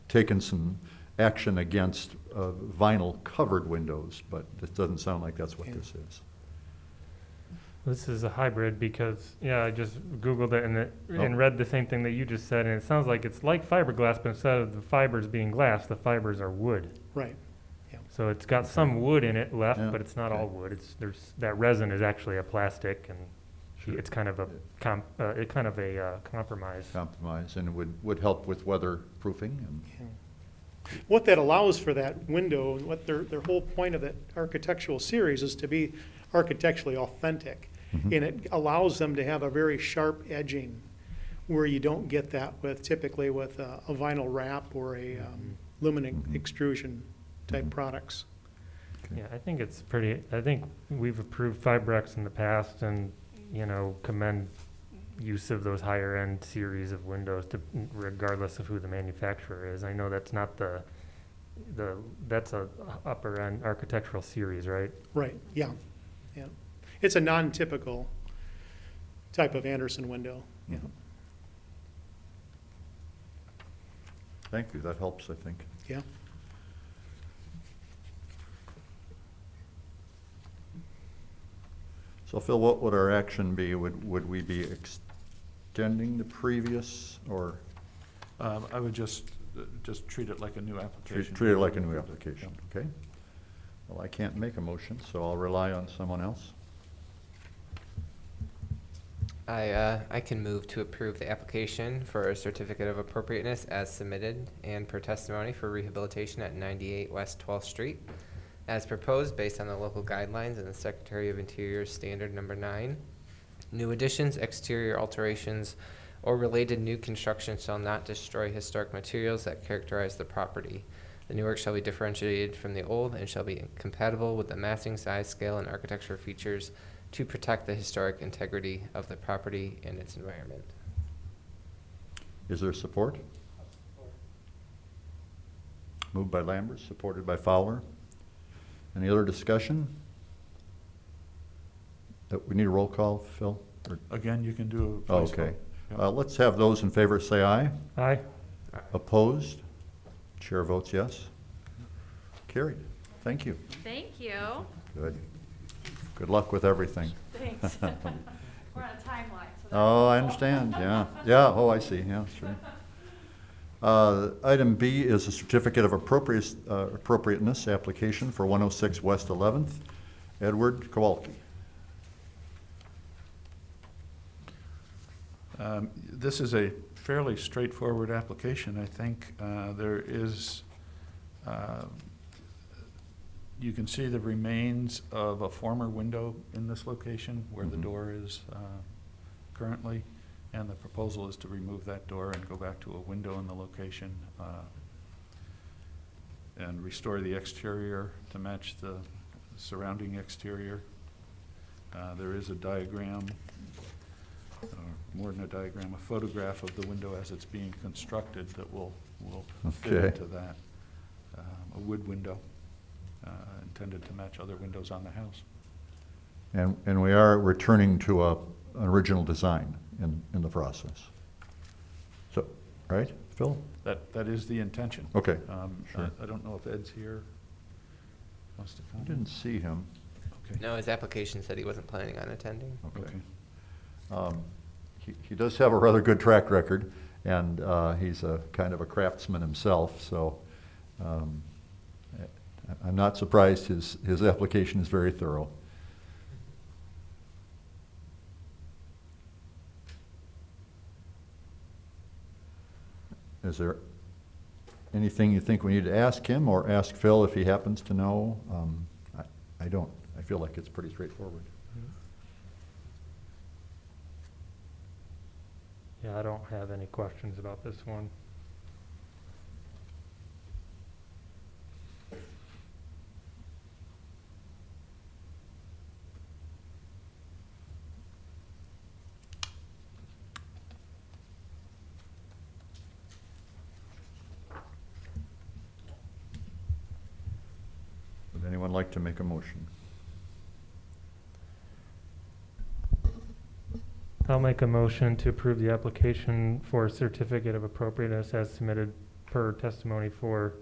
taken some action against vinyl covered windows, but it doesn't sound like that's what Yeah. this is. This is a hybrid because, yeah, I just Googled it and Oh. read the same thing that you just said, and it sounds like it's like fiberglass, but instead of the fibers being glass, the fibers are wood. Right, So it's got some wood in it left, Yeah, but it's not okay. all wood. That resin is actually a plastic, and Sure. it's kind of a compromise. Compromise, and it would help with weatherproofing and, what that allows for that window, and what their whole point of that architectural series is to be architecturally authentic. Mhm. And it allows them to have a very sharp edging where you don't get that typically with a vinyl wrap or a lumen extrusion type products. Yeah, I think I think we've approved Fibrex in the past and, commend use of those higher end series of windows regardless of who the manufacturer is. I know that's not that's a upper end architectural series, right? Right, yeah. It's a non-typical type of Anderson window, yeah. thank you, that helps, I think. Yeah. So Phil, what would our action be? Would we be extending the previous, or I would just treat it like a new application. treat it like a new application, okay? Well, I can't make a motion, so I'll rely on someone else. I can move to approve the application for a certificate of appropriateness as submitted and per testimony for rehabilitation at 98 West 12th Street, as proposed based on the local guidelines and the Secretary of Interior's Standard Number 9. New additions, exterior alterations, or related new construction shall not destroy historic materials that characterize the property. The new work shall be differentiated from the old and shall be compatible with the massing, size, scale, and architectural features to protect the historic integrity of the property and its environment. Is there support? Moved by Lambert, supported by Fowler. Any other discussion? We need a roll call, Phil? Or- Again, you can do a Oh, voice okay. vote. Yeah. Let's have those in favor say aye. Aye. Opposed? Chair votes yes. Carried. Thank you. Thank you. Good. Good luck with everything. Thanks. We're on a timeline, so. Oh, I understand, yeah. Yeah, oh, I see, yeah, sure. Item B is a certificate of appropriateness application for 106 West 11th. Edward Kowalski. This is a fairly straightforward application, I think. There is, you can see the remains of a former window in this location where the Mhm. door is currently, and the proposal is to remove that door and go back to a window in the location and restore the exterior to match the surrounding exterior. There is a diagram, or more than a diagram, a photograph of the window as it's being constructed that will fit Okay. into that. A wood window intended to match other windows on the house. And we are returning to an original design in the process. So, right, Phil? That is the intention. Okay, sure. I don't know if Ed's here. Wants to I comment? didn't see him. Okay. No, his application said he wasn't planning on attending. Okay. He does have a rather good track record, and he's a kind of a craftsman himself, so I'm not surprised his application is very thorough. Is there anything you think we need to ask him, or ask Phil if he happens to know? I don't. I feel like it's pretty straightforward. Yeah, Yeah, I don't have any questions about this one. Would anyone like to make a motion? I'll make a motion to approve the application for a certificate of appropriateness as submitted per testimony for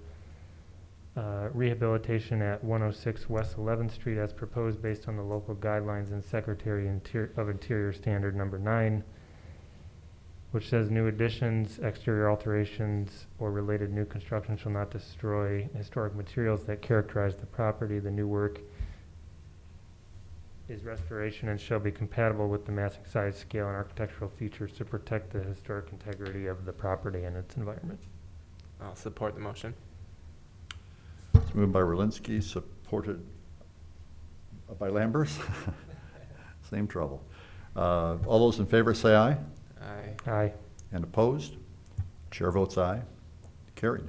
rehabilitation at 106 West 11th Street as proposed based on the local guidelines and Secretary of Interior Standard Number 9, which says new additions, exterior alterations, or related new construction shall not destroy historic materials that characterize the property. The new work is restoration and shall be compatible with the massing size, scale, and architectural features to protect the historic integrity of the property and its environment. I'll support the motion. It's moved by Rolinski, supported by Lambers. Same trouble. All those in favor say aye. Aye. Aye. And opposed? Chair votes aye. Carried.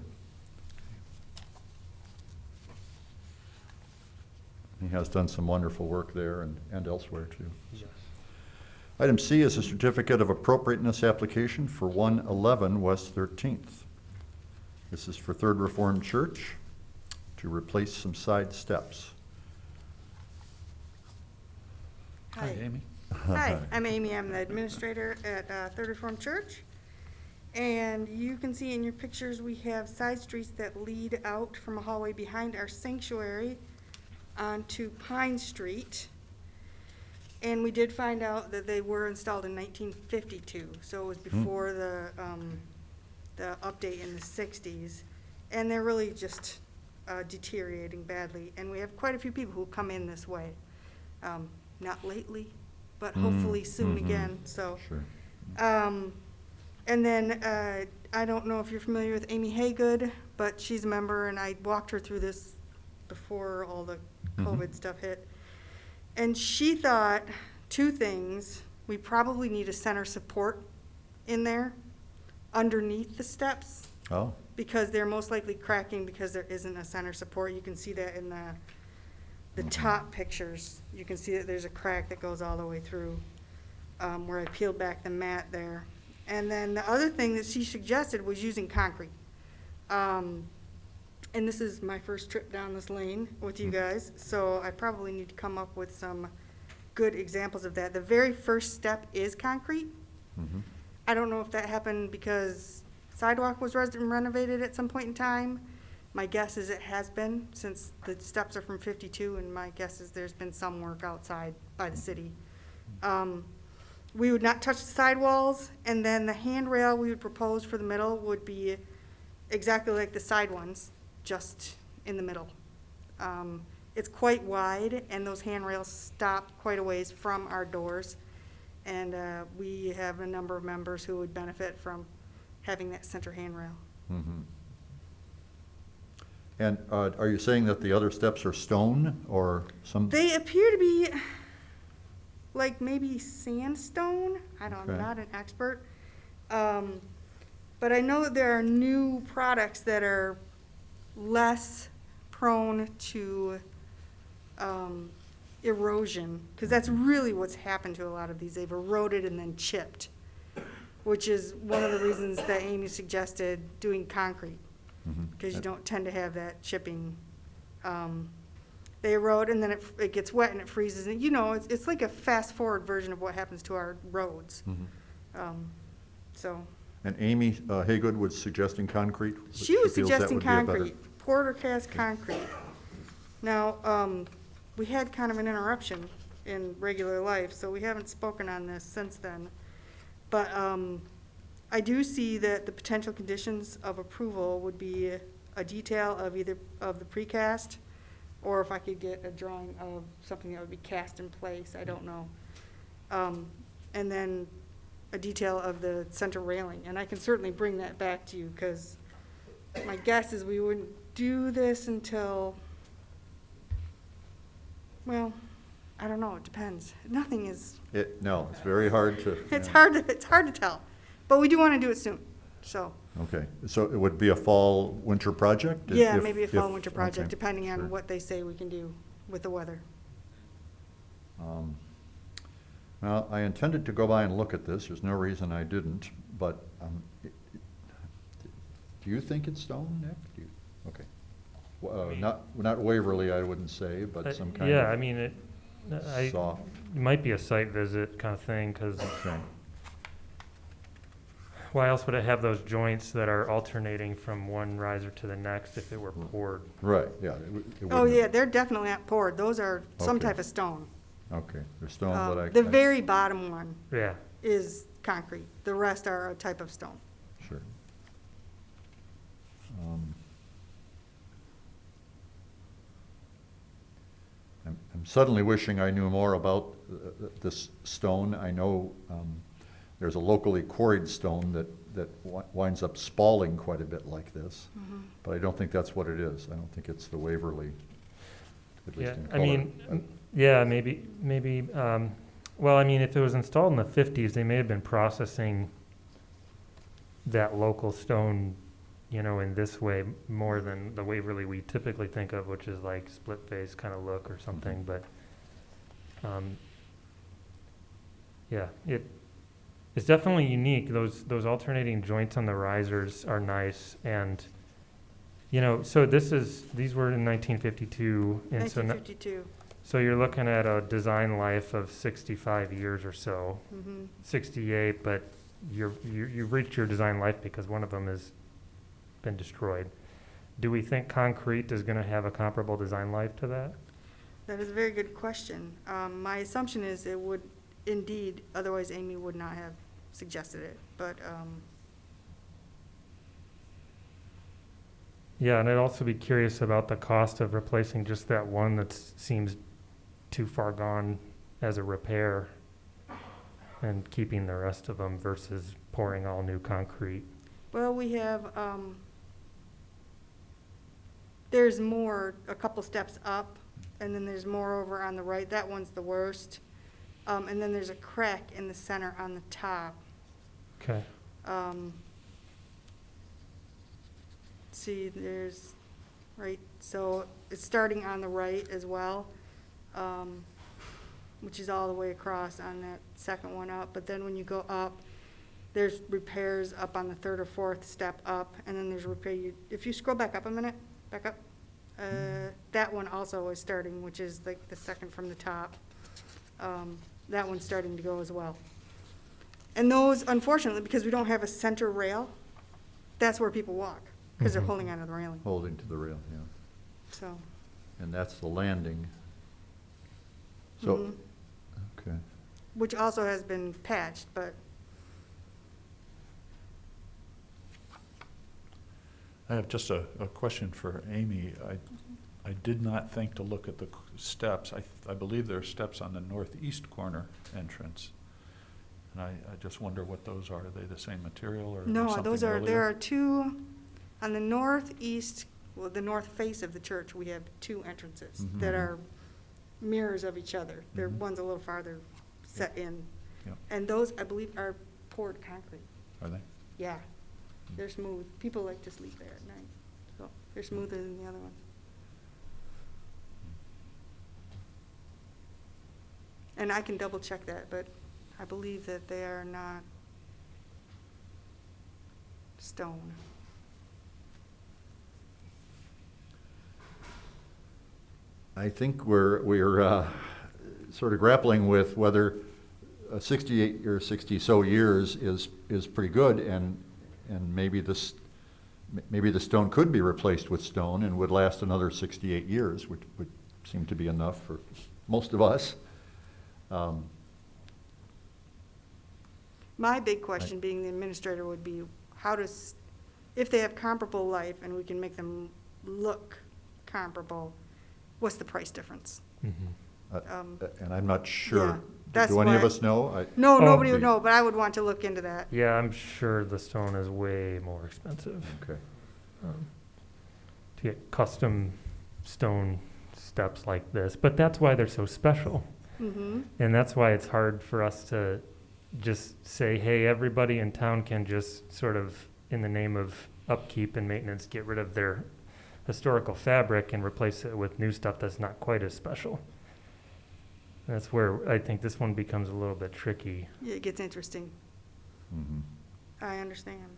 He has done some wonderful work there and elsewhere too. Yes. Item C is a certificate of appropriateness application for 111 West 13th. This is for Third Reformed Church to replace some side steps. Hi, Amy. Hi, I'm Amy. I'm the administrator at Third Reformed Church. And you can see in your pictures, we have side streets that lead out from a hallway behind our sanctuary onto Pine Street. And we did find out that they were installed in 1952, so it was before the update in the 60s. And they're really just deteriorating badly. And we have quite a few people who come in this way. Not lately, but hopefully soon again, so. Sure. And then, I don't know if you're familiar with Amy Haygood, but she's a member, and I walked her through this before all the COVID stuff hit. And she thought two things. We probably need a center support in there underneath the steps, Oh, because they're most likely cracking because there isn't a center support. You can see that in the top pictures. You can see that there's a crack that goes all the way through, where I peeled back the mat there. And then the other thing that she suggested was using concrete. And this is my first trip down this lane with you guys, so I probably need to come up with some good examples of that. The very first step is concrete. I don't know if that happened because sidewalk was renovated at some point in time. My guess is it has been, since the steps are from 52, and my guess is there's been some work outside by the city. We would not touch the sidewalls, and then the handrail we would propose for the middle would be exactly like the side ones, just in the middle. It's quite wide, and those handrails stop quite a ways from our doors. And we have a number of members who would benefit from having that center handrail. And are you saying that the other steps are stone or some? They appear to be like maybe sandstone. I'm Okay. not an expert. But I know that there are new products that are less prone to erosion, because that's really what's happened to a lot of these. They've eroded and then chipped, which is one of the reasons that Amy suggested doing concrete, because you don't tend to have that chipping. They erode and then it gets wet and it freezes. And you know, it's like a fast forward version of what happens to our roads. So And Amy Haygood was suggesting concrete? she was feels that suggesting would be a better- concrete, Porter cast concrete. Now, we had kind of an interruption in regular life, so we haven't spoken on this since then. But I do see that the potential conditions of approval would be a detail of either of the precast, or if I could get a drawing of something that would be cast in place, I don't know. And then a detail of the center railing, and I can certainly bring that back to you, because my guess is we wouldn't do this until, well, I don't know, it depends. Nothing is, No, it's very hard to. it's yeah. hard to tell. But we do want to do it soon, so, Okay, so it would be a fall, winter project? yeah, if- maybe a fall, if- winter project, okay, depending sure. on what they say we can do with the weather. Well, I intended to go by and look at this, there's no reason I didn't, but, do you think it's stone, Nick? Do you, okay. Not Waverly, I wouldn't say, but some kind of. Yeah, I mean, soft. it might be a site visit kind of thing, because Okay. why else would it have those joints that are alternating from one riser to the next if it were poured? Right, yeah. It Oh, wouldn't- yeah, they're definitely not poured. Those are some Okay. type of stone. Okay, there's stone, but The very bottom one Yeah, is concrete. The rest are a type of stone. Sure. Um, I'm suddenly wishing I knew more about this stone. I know there's a locally quarried stone that winds up spalling quite a bit like this, but I don't think that's what it is. I don't think it's the Waverly, at least yeah, in I color. mean, yeah, maybe, well, I mean, if it was installed in the 50s, they may have been processing that local stone, you know, in this way more than the Waverly we typically think of, which is like split face kind of look or something, but, yeah, it's definitely unique. Those alternating joints on the risers are nice, and, you know, so these were in 1952, and so 1952. so you're looking at a design life of 65 years or so, Mhm. 68, but you've reached your design life because one of them has been destroyed. Do we think concrete is going to have a comparable design life to that? That is a very good question. My assumption is it would indeed, otherwise Amy would not have suggested it, but, Yeah, and I'd also be curious about the cost of replacing just that one that seems too far gone as a repair and keeping the rest of them versus pouring all new concrete. well, we have, there's more, a couple steps up, and then there's more over on the right. That one's the worst. And then there's a crack in the center on the top. Okay. See, there's, right, so it's starting on the right as well, which is all the way across on that second one up. But then when you go up, there's repairs up on the third or fourth step up, and then there's repair. If you scroll back up a minute, back up, that one also is starting, which is like the second from the top. That one's starting to go as well. And those, unfortunately, because we don't have a center rail, that's where people walk, because they're Mhm. holding onto the railing, Holding to the rail, yeah. so. And that's the landing. So, Mhm. okay. Which also has been patched, but I have just a question for Amy. I did not think to look at the steps. I believe there are steps on the northeast corner entrance. And I just wonder what those are. Are they the same material or no, something those are, earlier? there are two, on the northeast, well, the north face of the church, we have two entrances that Mhm. are mirrors of each other. They're, Mhm. one's a little farther set in. Yep. And those, I believe, are poured concrete. Are they? Yeah, they're smooth. People like to sleep there at night, so they're smoother than the other ones. And I can double check that, but I believe that they are not stone. I think we're sort of grappling with whether 68 or 60-so years is pretty good, and maybe maybe the stone could be replaced with stone and would last another 68 years, which would seem to be enough for most of us. My big question, being the administrator, would be how does, if they have comparable life and we can make them look comparable, what's the price difference? And I'm not sure. Yeah, that's Do any of why- us know? No, Oh. nobody would know, but I would want to look into that. Yeah, I'm sure the stone is way more expensive. Okay. To get custom stone steps like this, but that's why they're so special. Mm-hmm. And that's why it's hard for us to just say, hey, everybody in town can just sort of, in the name of upkeep and maintenance, get rid of their historical fabric and replace it with new stuff that's not quite as special. That's where I think this one becomes a little bit tricky. Yeah, it gets interesting. Mhm. I understand.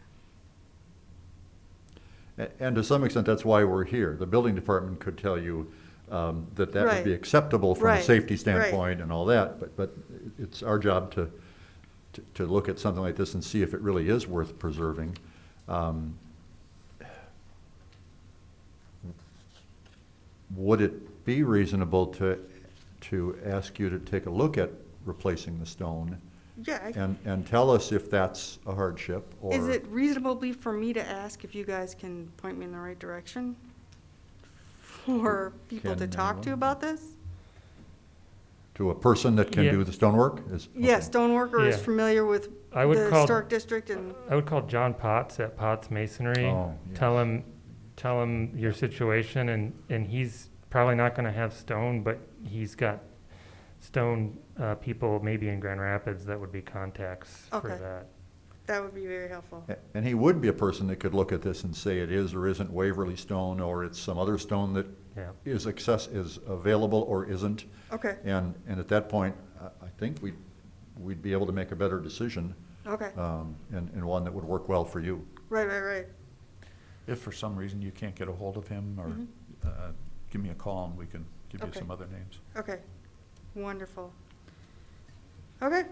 And to some extent, that's why we're here. The building department could tell you that that would be Right. acceptable from a Right. safety Right. standpoint and all that, but it's our job to look at something like this and see if it really is worth preserving. Would it be reasonable to ask you to take a look at replacing the stone Yeah, and tell us if that's a hardship or? is it reasonable for me to ask if you guys can point me in the right direction for people to Can talk to anyone? about this? To a person that can Yeah. do the stonework? Is- Yeah, okay. stoneworker is Yeah. familiar with I would the call- historic district and, I would call John Potts at Potts Masonry. Oh, Tell yes. him your situation, and he's probably not gonna have stone, but he's got stone, people maybe in Grand Rapids that would be contacts for Okay. that. that would be very helpful. And he would be a person that could look at this and say it is or isn't Waverly stone, or it's some other stone that Yeah. is available or isn't. Okay, And at that point, I think we'd be able to make a better decision, okay, and one that would work well for you. right. If for some reason you can't get a hold of him, or Mhm. give me a call and we can give you Okay. some other names. Okay, wonderful. Okay,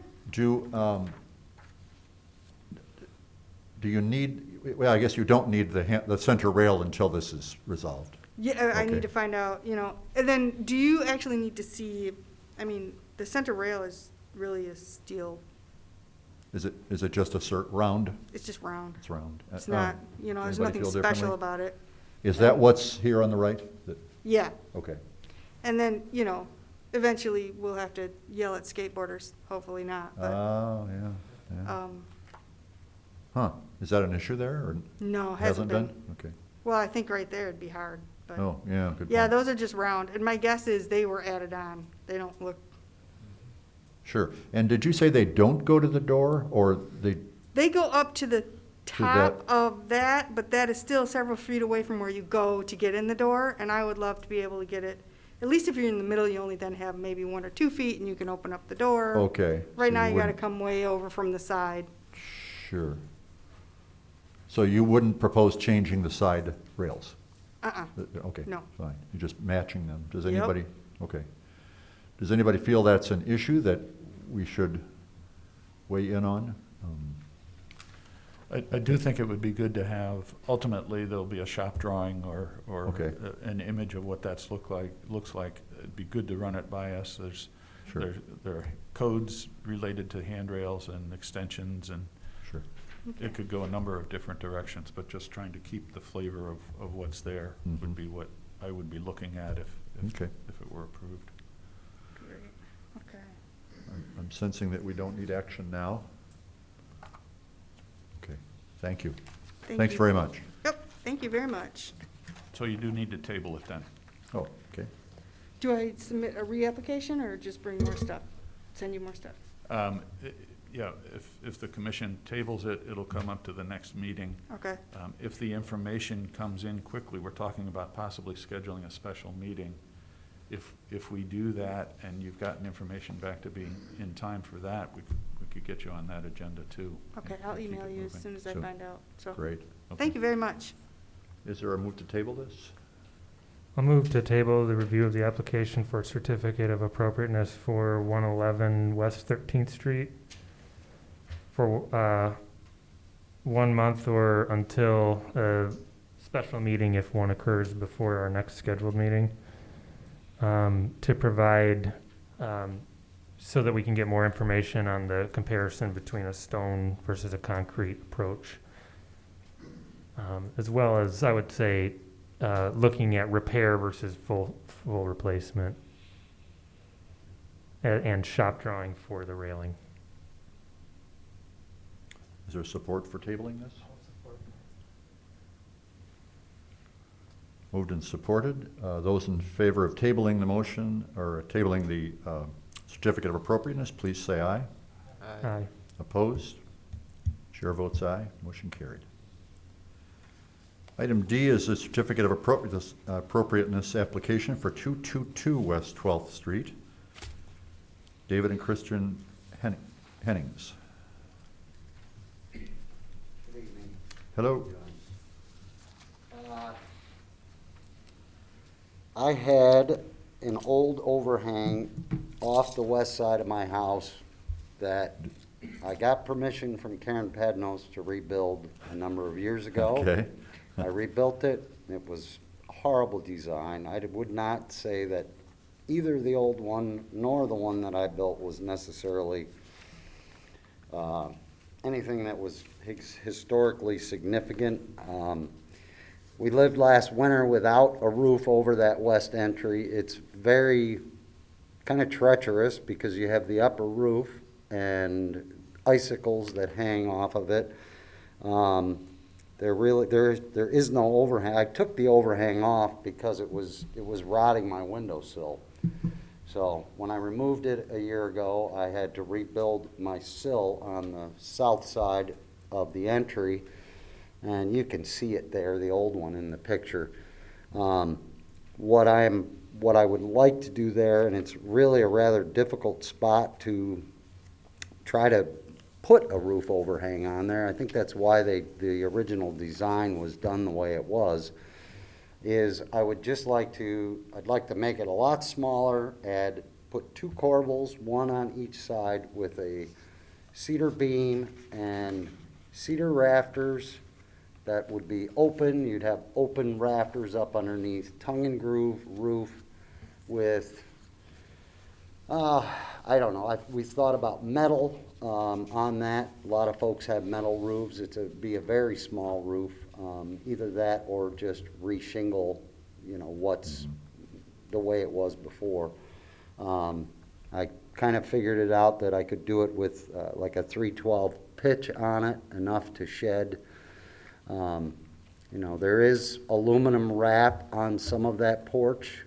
Do you need, well, I guess you don't need the center rail until this is resolved. yeah, I Okay. need to find out, and then do you actually need to see, I mean, the center rail is really a steel, Is it just a round? it's just round. It's round. It's not, there's Anybody nothing feel special differently? about it. Is that what's here on the right? Yeah, Okay. and then, eventually we'll have to yell at skateboarders, hopefully not, but, Oh, yeah. um, Huh, is that an issue there, or no, hasn't hasn't been? been. Okay. Well, I think right there it'd be hard, but, Oh, yeah, good yeah, point. those are just round, and my guess is they were added on. They don't look, Sure. And did you say they don't go to the door, or they go up to the top that- of that, but that is still several feet away from where you go to get in the door, and I would love to be able to get it, at least if you're in the middle, you only then have maybe 1 or 2 feet, and you can open up the door. okay. Right so now, you gotta wouldn't- come way over from the side. Sure. So you wouldn't propose changing the side rails? Uh-uh. Okay. No. Fine, you're just matching them. Does Yep. anybody, okay. Does anybody feel that's an issue that we should weigh in on? I do think it would be good to have, ultimately, there'll be a shop drawing or Okay. an image of what looks like. It'd be good to run it by us. Sure. There are codes related to handrails and extensions, and Sure. it could go a number of different directions, but just trying to keep the flavor of what's there Mhm. would be what I would be looking at if Okay. it were approved. Great. Okay. I'm sensing that we don't need action now. Okay, thank you. Thank Thanks you. very much. Yep, thank you very much. So you do need to table it then. Oh, okay. Do I submit a reapplication or just bring more stuff? Send you more stuff? Yeah, if the commission tables it, it'll come up to the next meeting. Okay, If the information comes in quickly, we're talking about possibly scheduling a special meeting. If we do that and you've gotten information back to be in time for that, we could get you on that agenda too. okay, I'll Keep email it you as moving. soon as I So- find out, so. Great. Thank you very much. Is there a move to table this? I'll move to table the review of the application for certificate of appropriateness for 111 West 13th Street for 1 month or until a special meeting if one occurs before our next scheduled meeting, to provide, so that we can get more information on the comparison between a stone versus a concrete approach. As well as, I would say, looking at repair versus full replacement, and shop drawing for the railing. Is there support for tabling this? Moved and supported. Those in favor of tabling the motion, or tabling the certificate of appropriateness, please say aye. Aye. Opposed? Chair votes aye. Motion carried. Item D is a certificate of appropriateness application for 222 West 12th Street. David and Christian Hennings. Good evening. Hello. I had an old overhang off the west side of my house that I got permission from Karen Padnos to rebuild a number of years ago. Okay. I rebuilt it. It was a horrible design. I would not say that either the old one nor the one that I built was necessarily anything that was historically significant. We lived last winter without a roof over that west entry. It's very kind of treacherous because you have the upper roof and icicles that hang off of it. There is no overhang. I took the overhang off because it was rotting my windowsill. So when I removed it a year ago, I had to rebuild my sill on the south side of the entry, and you can see it there, the old one in the picture. What I would like to do there, and it's really a rather difficult spot to try to put a roof overhang on there. I think that's why the original design was done the way it was, is I'd like to make it a lot smaller, put 2 corbels, one on each side with a cedar beam and cedar rafters that would be open. You'd have open rafters up underneath, tongue and groove roof with, I don't know, we thought about metal on that. A lot of folks have metal roofs. It'd be a very small roof, either that or just reshingle, what's the way it was before. I kind of figured it out that I could do it with like a 312 pitch on it, enough to shed. There is aluminum wrap on some of that porch.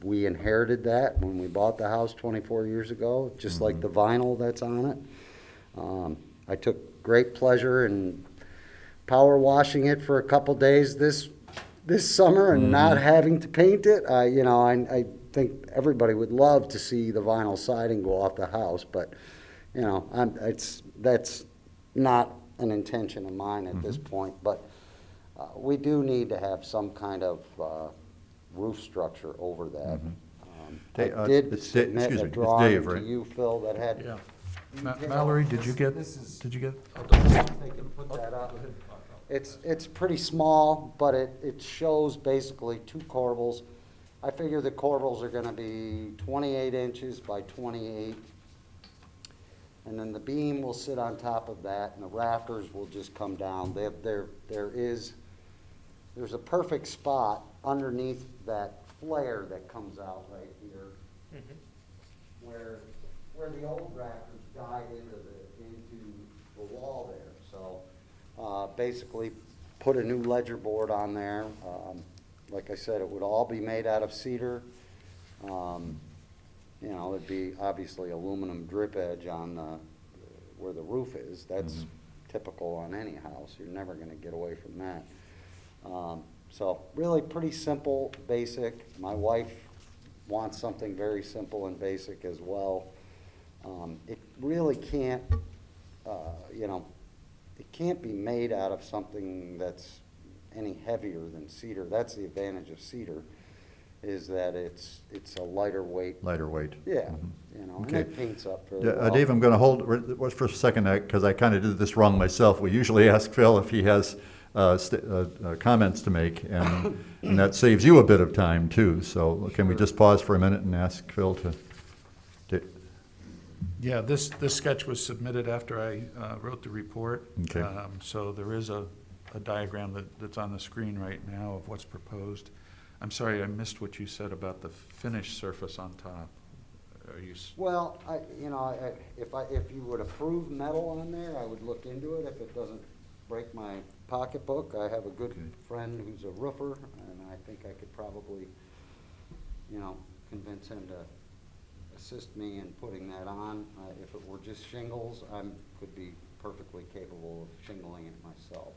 We inherited that when we bought the house 24 years ago, just like the vinyl that's on it. I took great pleasure in power washing it for a couple days this summer and not having to paint it. I think everybody would love to see the vinyl siding go off the house, but that's not an intention of mine at this point. But we do need to have some kind of roof structure over that. I did submit a drawing to you, Phil, that had. Yeah. detail. Mallory, did you get? They can put that up. It's pretty small, but it shows basically 2 corbels. I figure the corbels are gonna be 28 inches by 28. And then the beam will sit on top of that, and the rafters will just come down. There's a perfect spot underneath that flare that comes out right here, where the old rafters died into the wall there. So basically, put a new ledger board on there. Like I said, it would all be made out of cedar. It'd be obviously aluminum drip edge on where the roof is. That's typical on any house. You're never going to get away from that. So really pretty simple, basic. My wife wants something very simple and basic as well. It really can't, it can't be made out of something that's any heavier than cedar. That's the advantage of cedar, is that it's a lighter weight. Lighter weight. Yeah, and Okay. it paints up very well. Dave, I'm going to hold for a second, because I kind of did this wrong myself. We usually ask Phil if he has comments to make, and that saves you a bit of time, too. So can we just pause for a minute and ask Phil to? Yeah, this sketch was submitted after I wrote the report. Okay. So there is a diagram that's on the screen right now of what's proposed. I'm sorry, I missed what you said about the finished surface on top. Are you? Well, if you would approve metal on there, I would look into it. If it doesn't break my pocketbook, I have a good friend who's a roofer, and I think I could probably, convince him to assist me in putting that on. If it were just shingles, could be perfectly capable of shingling it myself.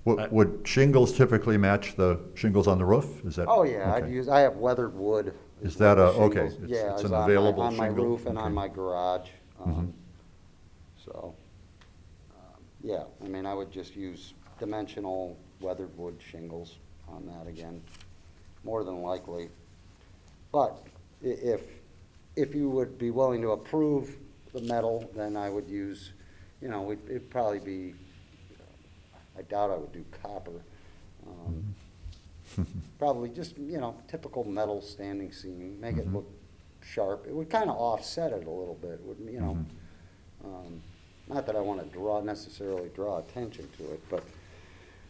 Would shingles typically match the shingles on the roof? Is that? Oh, yeah, okay. I have weathered wood. Is that well a, as okay, shingles. it's Yeah, it's it's an on available on my shingle? roof and on Okay. my garage. Mhm. So, yeah, I mean, I would just use dimensional weathered wood shingles on that again, more than likely. But if you would be willing to approve the metal, then I would use, it'd probably be, I doubt I would do copper. Probably just, typical metal standing seam, make it look sharp. It would kind of offset it a little bit, wouldn't, not that I want to necessarily draw attention to it, but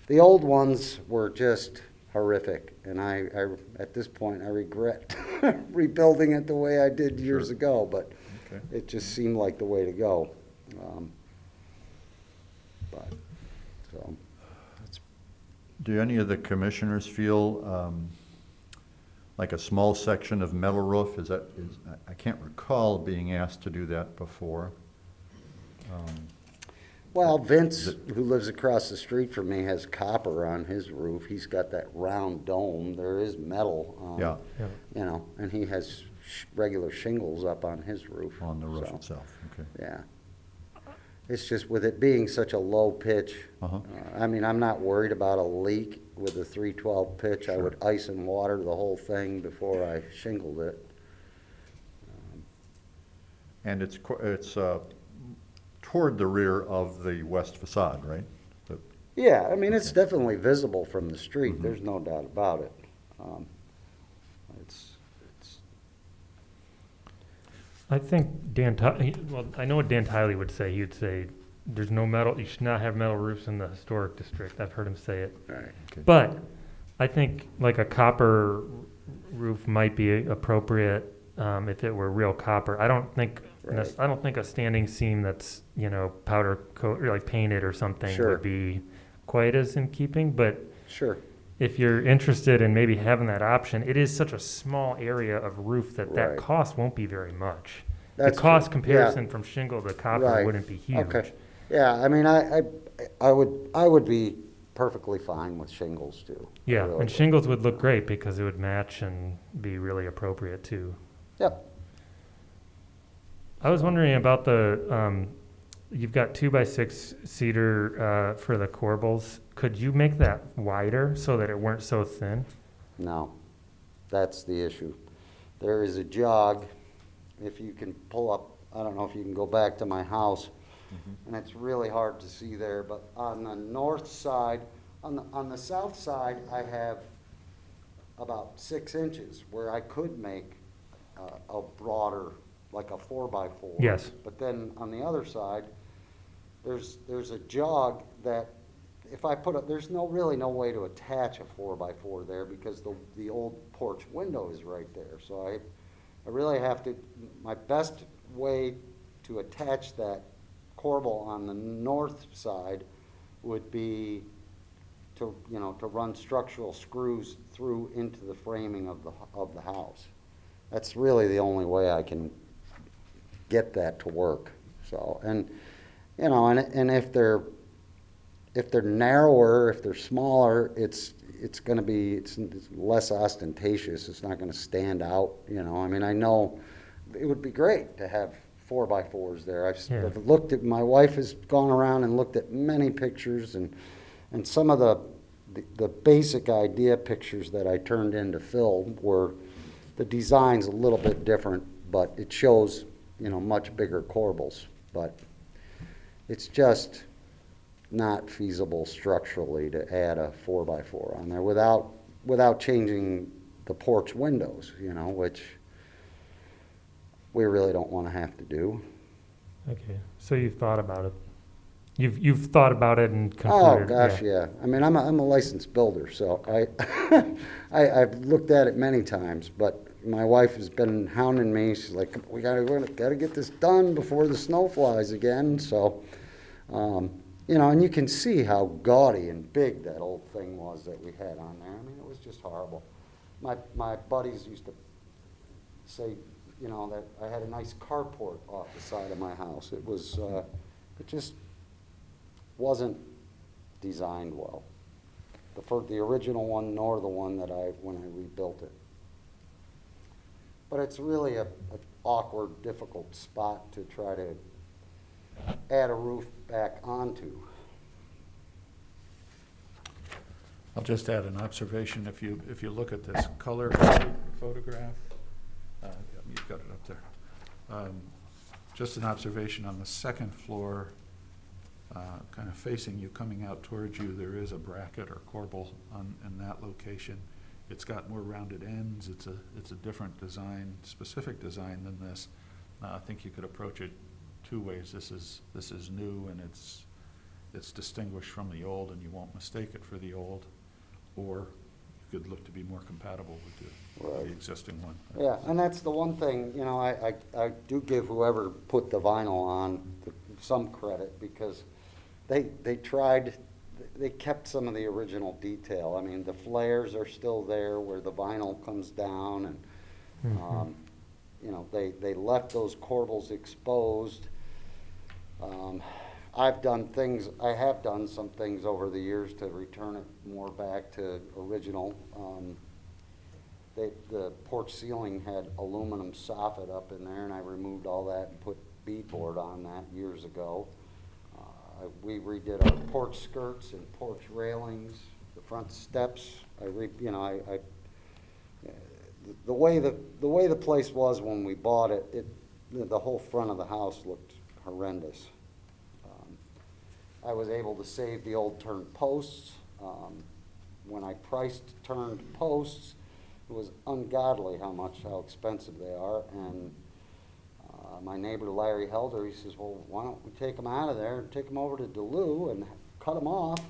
the old ones were just horrific, and I at this point, I regret rebuilding it the way I did years Sure. ago, but Okay. it just seemed like the way to go. So, Do any of the commissioners feel like a small section of metal roof, I can't recall being asked to do that before. well, Vince, who lives across the street from me, has copper on his roof. He's got that round dome. There is metal. Yeah, Yeah. And he has regular shingles up on his roof. on the roof so, itself, okay. Yeah. It's just with it being such a low pitch, Uh-huh. I mean, I'm not worried about a leak with a 312 pitch. I Sure. would ice and water the whole thing before I shingled it. And it's toward the rear of the west facade, right? The- Yeah, I mean, it's Okay. definitely visible from the street. Mhm. There's no doubt about it. It's I think well, I know what Dan Tiley would say. He'd say, there's no metal, you should not have metal roofs in the historic district. I've heard him say it. all right. Okay. But I think like a copper roof might be appropriate if it were real copper. I don't think Right. I don't think a standing seam that's powder coat or like painted or something Sure. would be quite as in keeping. But Sure. if you're interested in maybe having that option, it is such a small area of roof that Right. cost won't be very much. That's The cost true. comparison from shingle to copper Right. wouldn't be huge. Okay. Yeah, I mean, I would be perfectly fine with shingles too. I Yeah, really and would. shingles would look great because it would match and be really appropriate too. Yep. I was wondering about you've got 2x6 cedar for the corbels. Could you make that wider so that it weren't so thin? No, that's the issue. There is a jog, if you can pull up, I don't know if you can go back to my house, and it's really hard to see there, but on the north side, on the south side, I have about 6 inches where I could make a broader, like a 4x4. Yes. But then on the other side, there's a jog that if I put there's really no way to attach a 4x4 there because the old porch window is right there. So I really have to, my best way to attach that corbel on the north side would be to run structural screws through into the framing of the house. That's really the only way I can get that to work. So, and if they're narrower, if they're smaller, it's less ostentatious. It's not going to stand out. I mean, I know it would be great to have 4x4s there. Yeah. I've looked at. My wife has gone around and looked at many pictures, and some of the basic idea pictures that I turned into film were the design's a little bit different, but it shows much bigger corbels, but it's just not feasible structurally to add a 4x4 on there without changing the porch windows, which we really don't want to have to do. Okay, so you've thought about it. You've thought about it and Oh, concluded. gosh, yeah. I mean, I'm a licensed builder, so I've looked at it many times, but my wife has been hounding me. She's like, we gotta get this done before the snow flies again. So, and you can see how gaudy and big that old thing was that we had on there. I mean, it was just horrible. my buddies used to say, you know, that I had a nice carport off the side of my house. It was, it just wasn't designed well. The original one, nor the one that when I rebuilt it. But it's really a awkward, difficult spot to try to add a roof back onto. I'll just add an observation. If you look at this color photograph, you've got it up there. Just an observation on the second floor, kind of facing you, coming out towards you, there is a bracket or corbel in that location. It's got more rounded ends. It's a different design, specific design than this. I think you could approach it two ways. This is new and it's distinguished from the old, and you won't mistake it for the old, or you could look to be more compatible with the existing one. Yeah, and that's the one thing, you know, I do give whoever put the vinyl on some credit, because they kept some of the original detail. I mean, the flares are still there where the vinyl comes down, and you know, they left those corbels exposed. I have done some things over the years to return it more back to original. The porch ceiling had aluminum soffit up in there, and I removed all that and put beadboard on that years ago. We redid our porch skirts and porch railings, the front steps. The way the place was when we bought it, the whole front of the house looked horrendous. I was able to save the old turned posts. When I priced turned posts, it was ungodly how expensive they are. And my neighbor Larry Helder, he says, well, why don't we take them out of there and take them over to Duluth and cut them off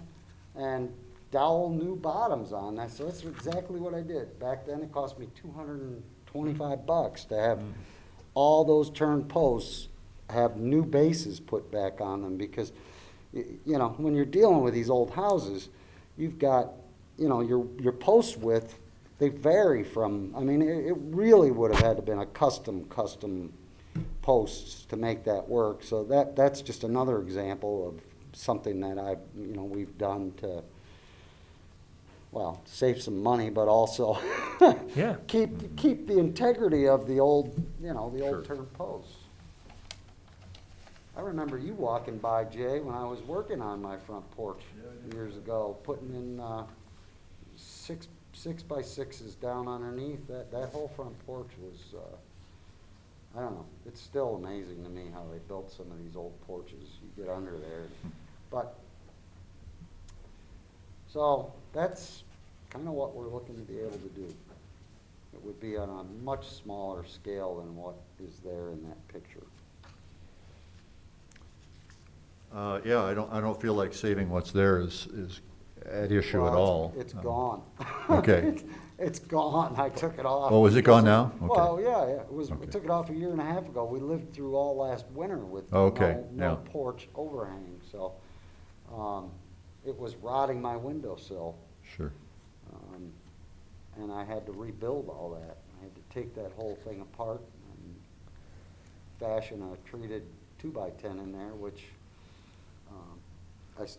and dowel new bottoms on that. So that's exactly what I did. Back then it cost me $225 to have all those turned posts have new bases put back on them, because you know, when you're dealing with these old houses, you've got, you know, your post width, they vary from, I mean, it really would have had to been a custom posts to make that work. So that's just another example of something that we've done to, well, save some money, but also Yeah. keep the integrity of the old, the old turn posts. I remember you walking by, Jay, when I was working on my front porch years ago, putting in 6x6s down underneath. That whole front porch was, I don't know, it's still amazing to me how they built some of these old porches. You get under there. But, so that's kind of what we're looking to be able to do. It would be on a much smaller scale than what is there in that picture. Yeah, I don't feel like saving what's there is at issue at Well, all. It's gone. Okay. It's gone. I took it off. Oh, was it gone now? Okay. Well, yeah, it was. Okay. We took it off a year and a half ago. We lived through all last winter with Okay, no yeah. porch overhang, so it was rotting my windowsill, Sure. and I had to rebuild all that. I had to take that whole thing apart and fashion a treated 2x10 in there, which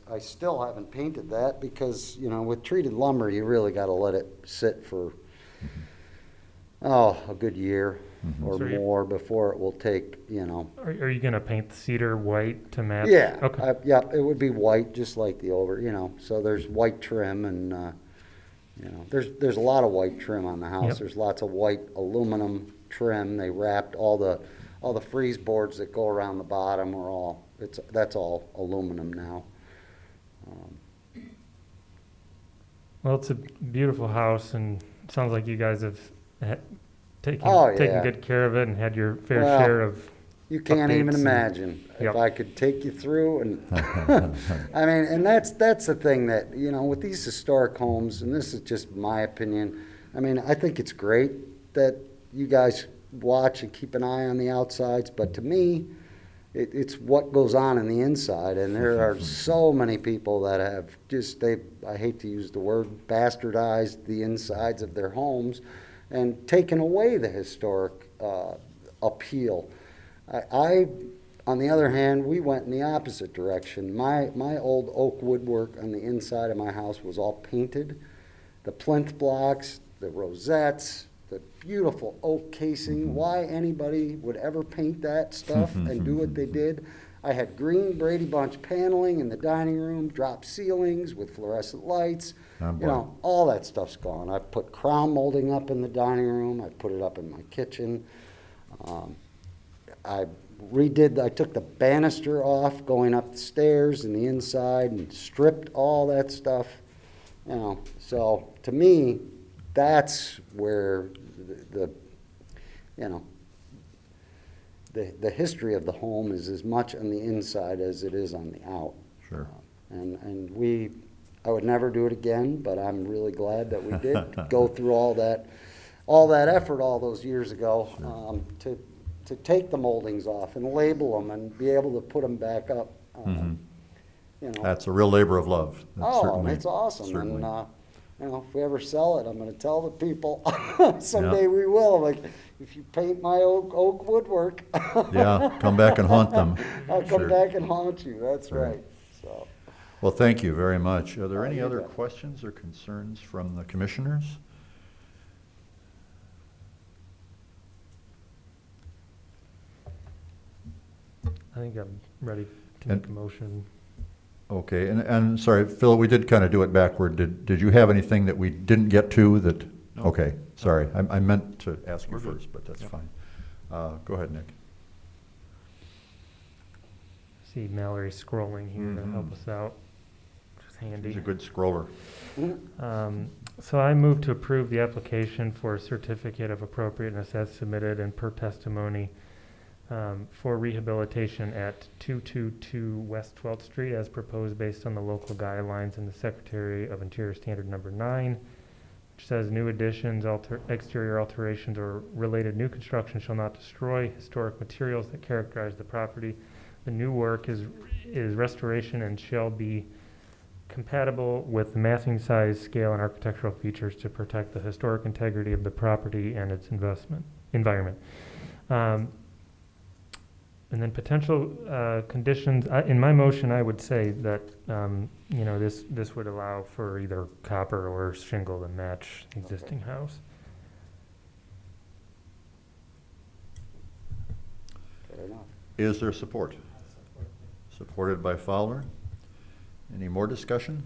I still haven't painted that, because, with treated lumber, you really got to let it sit for, a good year or So you- more before it will take, Are you gonna paint the cedar white to match? Yeah, Okay. yeah, it would be white, just like the so there's white trim and, there's a lot of white trim on the house. Yep. There's lots of white aluminum trim. They wrapped all the freeze boards that go around the bottom that's all aluminum now. Well, it's a beautiful house, and it sounds like you guys have taken Oh, yeah. good care of it and had your fair Well, share of. You can't even updates and- imagine Yep. if I could take you through and, I mean, and that's the thing that, with these historic homes, and this is just my opinion, I mean, I think it's great that you guys watch and keep an eye on the outsides, but to me, it's what goes on in the inside, and there are so many people that have just, I hate to use the word, bastardized the insides of their homes and taken away the historic appeal. On the other hand, we went in the opposite direction. My old oak woodwork on the inside of my house was all painted. The plinth blocks, the rosettes, the beautiful oak casing. Why anybody would ever paint that stuff and do what they did. I had green Brady Bunch paneling in the dining room, drop ceilings with fluorescent lights. Oh, boy. You know, all that stuff's gone. I put crown molding up in the dining room. I put it up in my kitchen. I took the banister off going up the stairs and the inside and stripped all that stuff. You know, so to me, that's where the history of the home is as much on the inside as it is on the out. Sure. I would never do it again, but I'm really glad that we did go through all that effort all those years ago, to take the moldings off and label them and be able to put them back up. You know. That's a real labor of love. That's Oh, certainly- it's awesome. certainly. And, you know, if we ever sell it, I'm gonna tell the people, someday we will, like, if you paint my oak woodwork. Yeah, come back and haunt them. I'll come Sure. back and haunt you, that's Right. right, so. Well, thank you very much. Are there any you other bet. questions or concerns from the commissioners? I think I'm ready to And- make a motion. Okay, and sorry, Phil, we did kind of do it backward. Did you have anything that we didn't get to that? No. Okay, sorry. I meant to ask you We're good. first, but that's Yep. fine. Go ahead, Nick. See Mallory scrolling here to help Mhm. us out, which is handy. He's a good scroller. So I move to approve the application for a certificate of appropriateness as submitted and per testimony for rehabilitation at 222 West 12th Street as proposed based on the local guidelines in the Secretary of Interior Standard Number 9, which says new additions, exterior alterations, or related new construction shall not destroy historic materials that characterize the property. The new work is restoration and shall be compatible with the massing size, scale, and architectural features to protect the historic integrity of the property and its environment. And then potential conditions, in my motion, I would say that, this would allow for either copper or shingle to match the existing house. Fair enough. Is there support? Supported by Fowler. Any more discussion?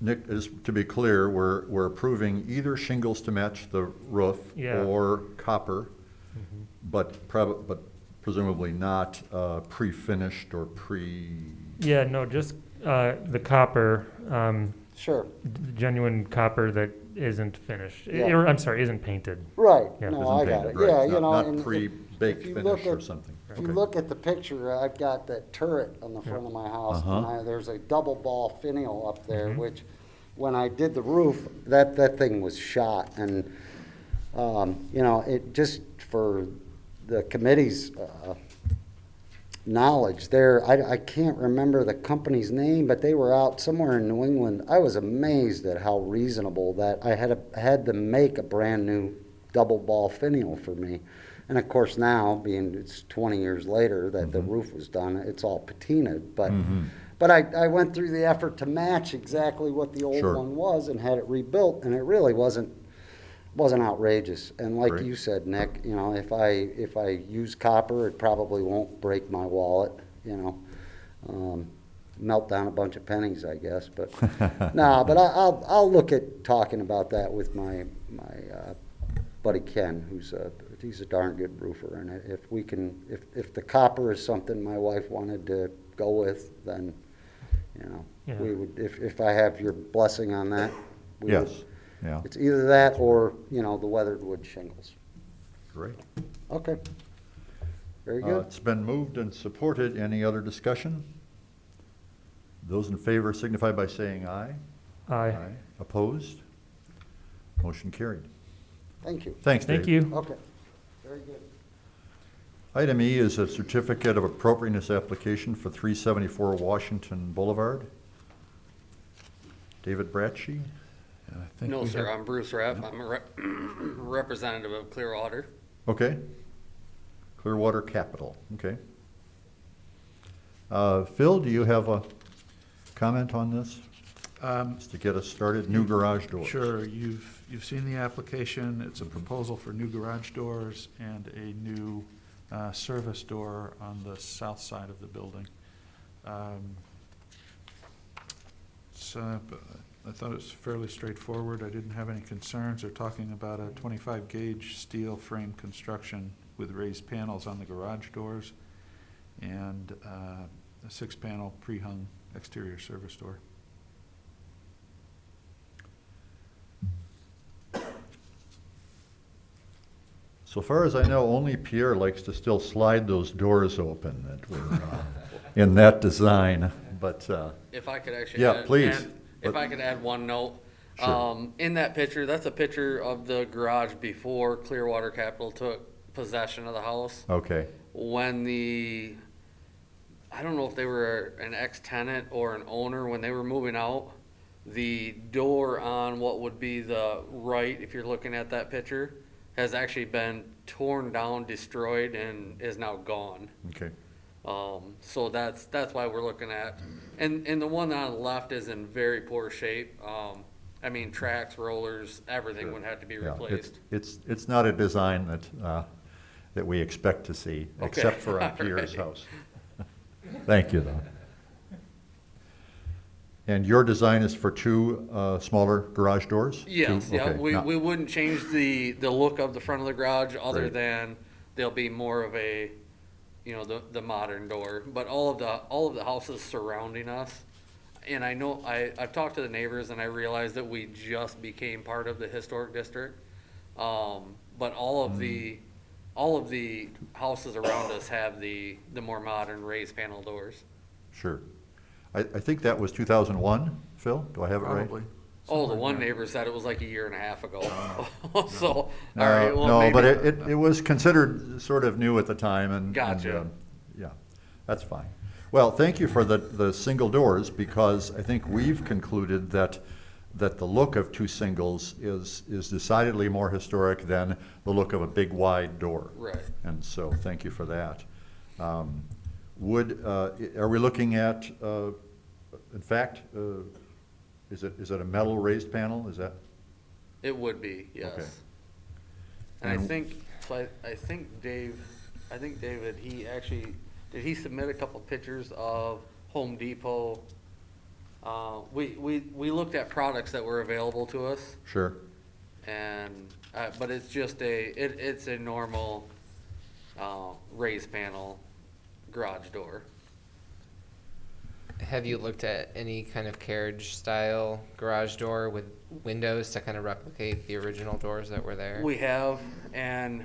Nick, to be clear, we're approving either shingles to match the roof Yeah. or copper, but presumably not pre-finished or Yeah, no, just the copper, Sure, genuine copper that isn't finished, Yeah. or I'm sorry, isn't painted. right, Yeah. no, isn't I got it, painted, right. yeah, Not- you know. Not and if- pre-baked if you finish look or at- something. If you Okay. look at the picture, I've got that turret on the front of my house, and Uh-huh. there's a double ball finial up there, Mhm. which, when I did the roof, that thing was shot, and, it, just for the committee's, knowledge there, I can't remember the company's name, but they were out somewhere in New England. I was amazed at how reasonable that, I had them make a brand-new double ball finial for me. And of course now, being it's 20 years later that the roof was done, it's all patinaed, but I went through the effort to match exactly what the old Sure. one was and had it rebuilt, and it really wasn't outrageous. And like Great. you said, Nick, if I use copper, it probably won't break my wallet, melt down a bunch of pennies, I guess, but, but I'll look at talking about that with my buddy Ken, he's a darn good roofer, and if the copper is something my wife wanted to go with, then, Yeah. we would, if I have your blessing on that, we would. Yes, yeah, It's either that or, the weathered wood shingles. great. Okay. Very good. It's been moved and supported. Any other discussion? Those in favor signify by saying aye. Aye. Opposed? Motion carried. Thank you. Thanks, Dave. Thank you. Okay. Very good. Item E is a certificate of appropriateness application for 374 Washington Boulevard. David Bratche? And I think No, we sir, have- I'm Bruce Rapp. I'm a representative of Clearwater. Okay. Clearwater Capital, okay. Phil, do you have a comment on this? Just to get us started, new garage doors. Sure, you've seen the application. It's a proposal for new garage doors and a new service door on the south side of the building. So, I thought it was fairly straightforward. I didn't have any concerns. They're talking about a 25 gauge steel frame construction with raised panels on the garage doors and a 6-panel pre-hung exterior service door. So far as I know, only Pierre likes to still slide those doors open that were in that design, but, If I could actually. Yeah, add- please. add- If I could add one note. Sure. In that picture, that's a picture of the garage before Clearwater Capital took possession of the house. okay, When I don't know if they were an ex-tenant or an owner, when they were moving out, the door on what would be the right, if you're looking at that picture, has actually been torn down, destroyed, and is now gone. okay. So that's why we're looking at, and the one on the left is in very poor shape. I mean, tracks, rollers, everything would have to be Yeah, replaced. It's not a design that we expect to see, Okay, except for on all Pierre's right. house. Thank you, though. And your design is for two smaller garage doors? Yes, Two? yeah, Okay, not- we wouldn't change the look of the front of the garage other Great. than there'll be more of a, the modern door. But all of the houses surrounding us, and I know, I've talked to the neighbors and I realized that we just became part of the historic district. But all of the houses around us have the more modern raised panel doors. Sure. I think that was 2001, Phil? Do I have it right? Probably. Oh, the somewhere one in there. neighbor said it was like a year and a half ago. So, all right, well, No, maybe. but it was considered sort of new at the time and. Gotcha. Yeah, that's fine. Well, thank you for the single doors, because I think we've concluded that the look of two singles is decidedly more historic than the look of a big wide door. Right. And so, thank you for that. Are we looking at, in fact, is it a metal raised panel? Is that? It would be, yes. Okay. And I And- think, so I think David, did he submit a couple pictures of Home Depot? We looked at products that were available to us, Sure. and, but it's just it's a normal, raised panel garage door. Have you looked at any kind of carriage style garage door with windows to kind of replicate the original doors that were there? We have, and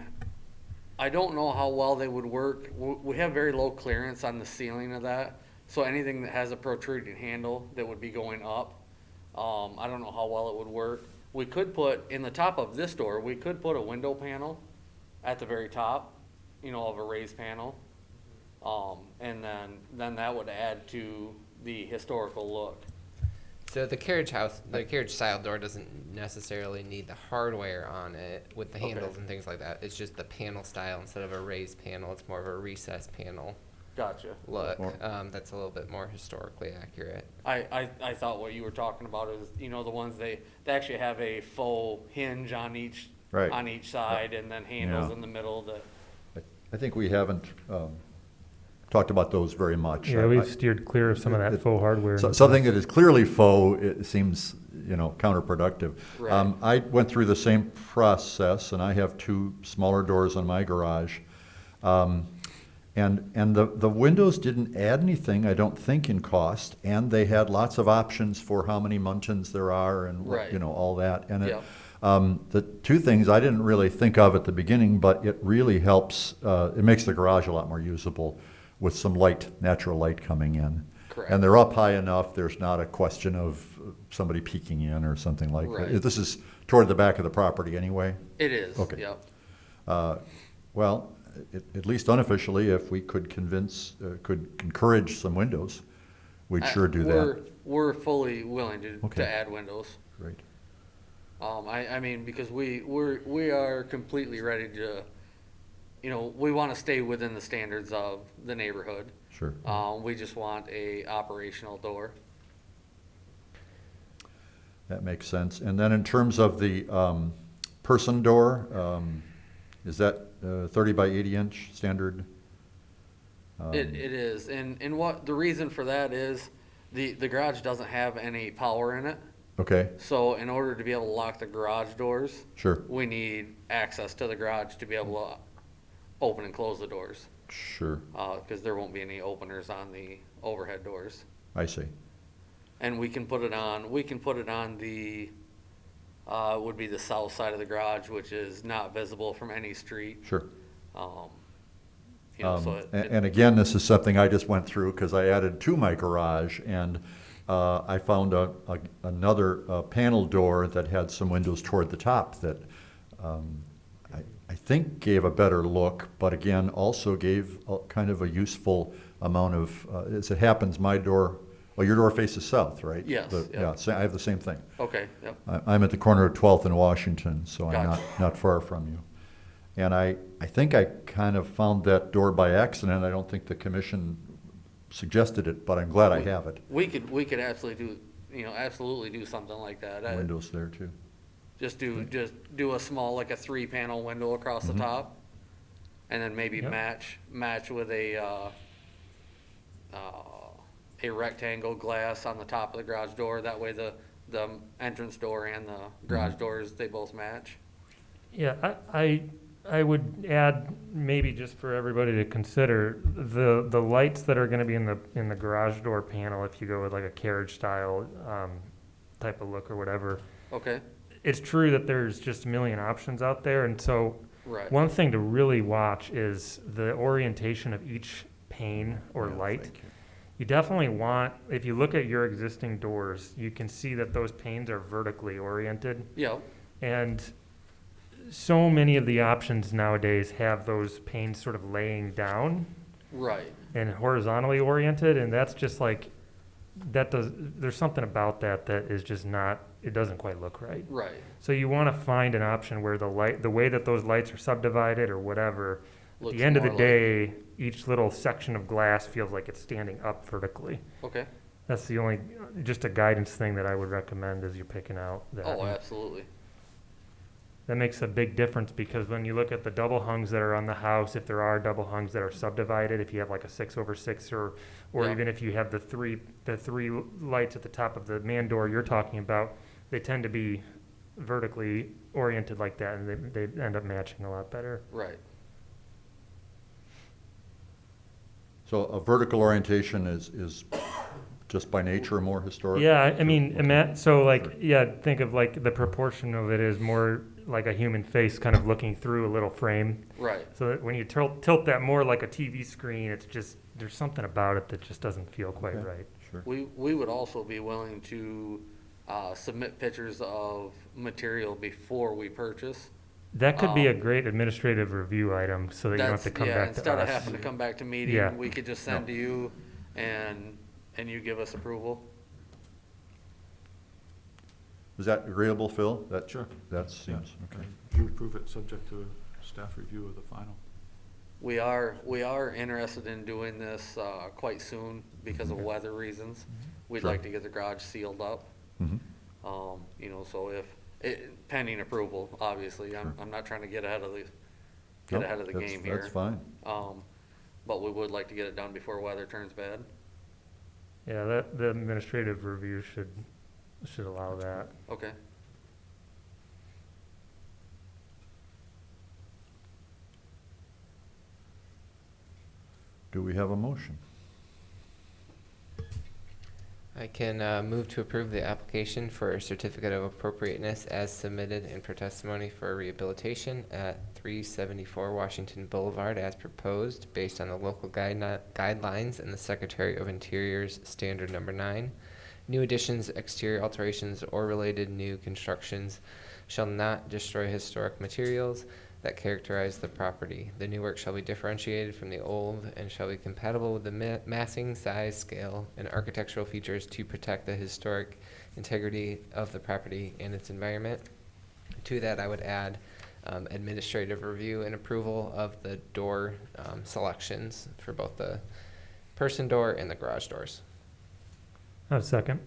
I don't know how well they would work. We have very low clearance on the ceiling of that, so anything that has a protruding handle that would be going up, I don't know how well it would work. We could put, in the top of this door, we could put a window panel at the very top, of a raised panel. And then that would add to the historical look. So the carriage style door doesn't necessarily need the hardware on it with the Okay. handles and things like that. It's just the panel style instead of a raised panel. It's more of a recessed panel Gotcha. look. More- That's a little bit more historically accurate. I thought what you were talking about is, the ones they actually have a faux hinge on each, Right. on each side, and then handles Yeah. in the middle that. I think we haven't talked about those very much. Yeah, I- we've steered clear of some of that it- faux hardware. in the Something past. that is clearly faux, it seems, counterproductive. Right. I went through the same process, and I have two smaller doors on my garage. And the windows didn't add anything, I don't think, in cost, and they had lots of options for how many muntins there are and, Right. all that. And Yep. the two things I didn't really think of at the beginning, but it really helps, it makes the garage a lot more usable with some light, natural light coming in. Correct. And they're up high enough, there's not a question of somebody peeking in or something like that. Right. This is toward the back of the property anyway? It is, Okay. yep. Well, at least unofficially, if we could could encourage some windows, we'd sure do that. We're fully willing Okay. to add windows. Great. I mean, because we are completely ready to, we want to stay within the standards of the neighborhood. Sure. We just want a operational door. That makes sense. And then in terms of the person door, is that 30 by 80 inch standard? It is, and what the reason for that is, the garage doesn't have any power in it. Okay, So in order to be able to lock the garage doors, sure, we need access to the garage to be able to open and close the doors. sure. Because there won't be any openers on the overhead doors. I see. And we can put it on the, would be the south side of the garage, which is not visible from any street. Sure. So And again, this is something I just went through because I added to my garage, and I found another panel door that had some windows toward the top that I think gave a better look, but again, also gave kind of a useful amount of, as it happens, my door, well, your door faces south, right? Yes, yep. Yeah, I have the same thing. okay, yep, I'm at the corner of 12th and Washington, so I'm Gotcha. not far from you. And I think I kind of found that door by accident. I don't think the commission suggested it, but I'm glad I have it. we could absolutely do something like that. Windows there too. Just do a small, like a 3-panel window across the Mhm. top, and then maybe Yep. match with a rectangle glass on the top of the garage door. That way the entrance door and the garage doors, they both match. Yeah, I would add, maybe just for everybody to consider, the lights that are gonna be in the garage door panel, if you go with like a carriage style, type of look or whatever. Okay, It's true that there's just a million options out there, and so right. one thing to really watch is the orientation of each pane or Yeah, light. thank you. You definitely want, if you look at your existing doors, you can see that those panes are vertically oriented. Yeah, And so many of the options nowadays have those panes sort of laying down right. and horizontally oriented, and that's just like, there's something about that is just not, it doesn't quite look right. Right. So you want to find an option where the way that those lights are subdivided or whatever, at Looks the end of the more like- day, each little section of glass feels like it's standing up vertically. Okay. That's the only, just a guidance thing that I would recommend as you're picking out that. Oh, absolutely. That makes a big difference because when you look at the double hungs that are on the house, if there are double hungs that are subdivided, if you have like a 6/6 or Yeah. even if you have the three lights at the top of the man door you're talking about, they tend to be vertically oriented like that, and they end up matching a lot better. Right. So a vertical orientation is just by nature more historic? Yeah, I mean, so like, yeah, think of like the proportion of it is more like a human face kind of looking through a little frame. Right. So that when you tilt that more like a TV screen, it's just, there's something about it that just doesn't feel quite Okay. right. Sure. We would also be willing to submit pictures of material before we purchase. That could be a great administrative review item so that you don't have to come yeah, back to us. instead of having to come back to meeting, Yeah. we could just send to you and you give us approval. Is that agreeable, Phil? Sure. That seems, okay. You approve it subject to staff review of the final. We are interested in doing this quite soon because of Okay. weather reasons. We'd Sure. like to get the garage sealed up. Mhm. So pending approval, obviously, Sure. I'm not trying to get ahead of the No, game here. That's fine. But we would like to get it done before weather turns bad. Yeah, the administrative review should allow that. Okay. Do we have a motion? I can move to approve the application for a certificate of appropriateness as submitted in for testimony for rehabilitation at 374 Washington Boulevard as proposed based on the local guidelines and the Secretary of Interior's Standard Number 9. New additions, exterior alterations, or related new constructions shall not destroy historic materials. that characterize the property. The new work shall be differentiated from the old and shall be compatible with the massing, size, scale, and architectural features to protect the historic integrity of the property and its environment. To that, I would add administrative review and approval of the door selections for both the person door and the garage doors. A second.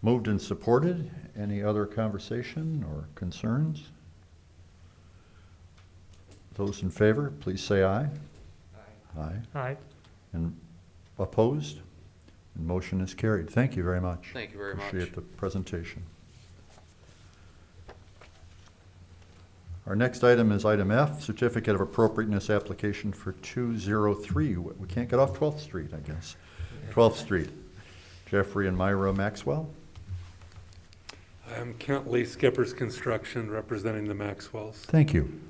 Moved and supported. Any other conversation or concerns? Those in favor, please say aye. Aye. Aye. And opposed? And motion is carried. Thank you very much. Thank you very much. Appreciate the presentation. Our next item is item F, Certificate of Appropriateness Application for 203. We can't get off 12th Street, I guess. 12th Street. Jeffrey and Myra Maxwell. I'm Kent Lee, Skippers Construction, representing the Maxwells. Thank you.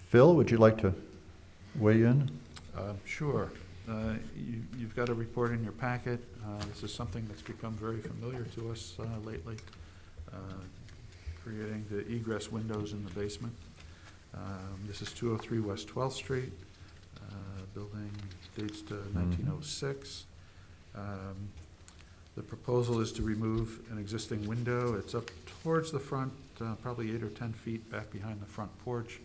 Phil, would you like to weigh in? Sure. You've got a report in your packet. This is something that's become very familiar to us lately, creating the egress windows in the basement. This is 203 West 12th Street. Building dates to 1906. The proposal is to remove an existing window. It's up towards the front, probably 8 or 10 feet back behind the front porch.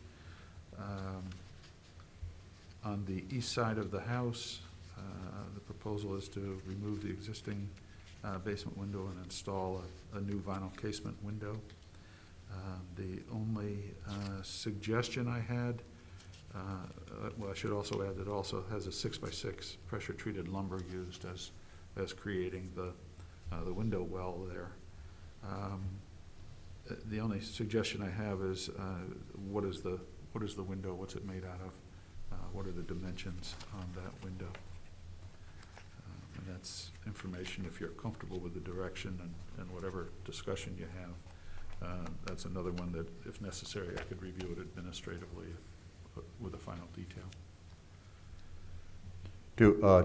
On the east side of the house, the proposal is to remove the existing basement window and install a new vinyl casement window. The only suggestion I had, well, I should also add that it also has a 6x6 pressure-treated lumber used as creating the window well there. The only suggestion I have is what is the window? What's it made out of? What are the dimensions on that window? And that's information if you're comfortable with the direction and whatever discussion you have. That's another one that, if necessary, I could review it administratively with a final detail.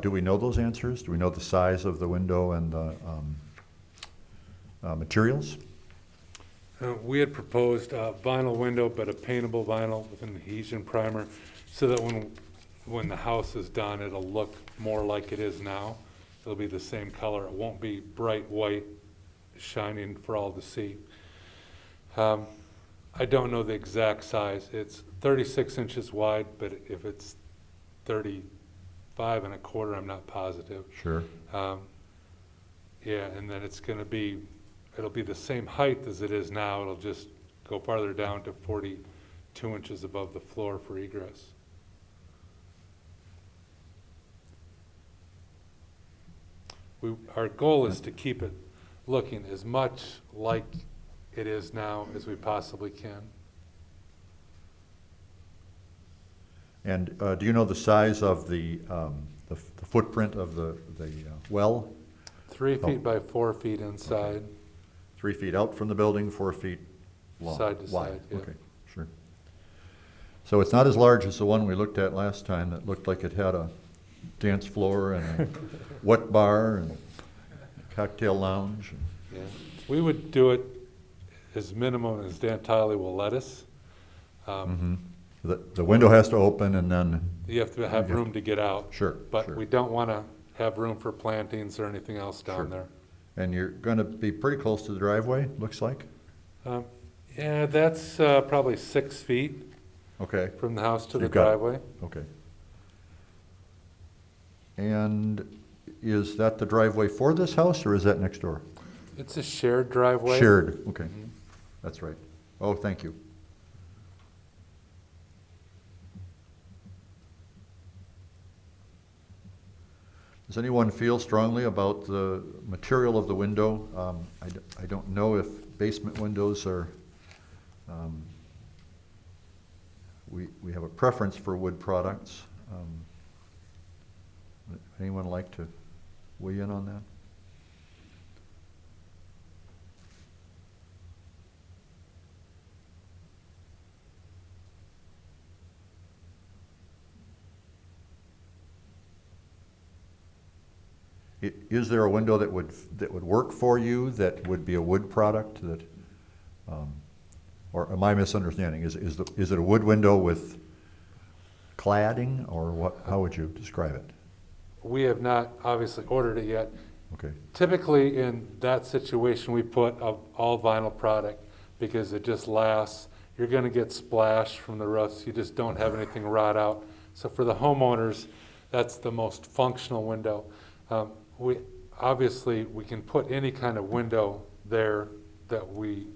Do we know those answers? Do we know the size of the window and the materials? We had proposed a vinyl window, but a paintable vinyl with an adhesion primer, so that when the house is done, it'll look more like it is now. It'll be the same color. It won't be bright white, shining for all to see. I don't know the exact size. It's 36 inches wide, but if it's 35 1/4, I'm not positive. Sure. Yeah, and then it'll be the same height as it is now. It'll just go farther down to 42 inches above the floor for egress. Our goal is to keep it looking as much like it is now as we possibly can. And do you know the size of the footprint of the well? 3 feet by 4 feet inside. 3 feet out from the building, 4 feet long, Side to wide. side, yeah. Okay, sure. So it's not as large as the one we looked at last time that looked like it had a dance floor and a wet bar and a cocktail lounge. Yeah. We would do it as minimum as Dan Tiley will let us. The window has to open and then, You have to have room to get out. sure, But sure. we don't want to have room for plantings or anything else Sure. down there. And you're gonna be pretty close to the driveway, looks like? Yeah, that's probably 6 feet Okay, from the house to So the you've got- driveway. okay. And is that the driveway for this house, or is that next door? It's a shared driveway. Shared, okay, Mhm. that's right. Oh, thank you. Does anyone feel strongly about the material of the window? I don't know if basement windows are, we have a preference for wood products. Anyone like to weigh in on that? Is there a window that would work for you, that would be a wood product that Or am I misunderstanding? Is it a wood window with cladding, or what, how would you describe it? We have not obviously ordered it yet. Okay, Typically, in that situation, we put a all vinyl product because it just lasts. You're gonna get splash from the roofs, you just don't have anything rot out. So for the homeowners, that's the most functional window. Obviously, we can put any kind of window there that we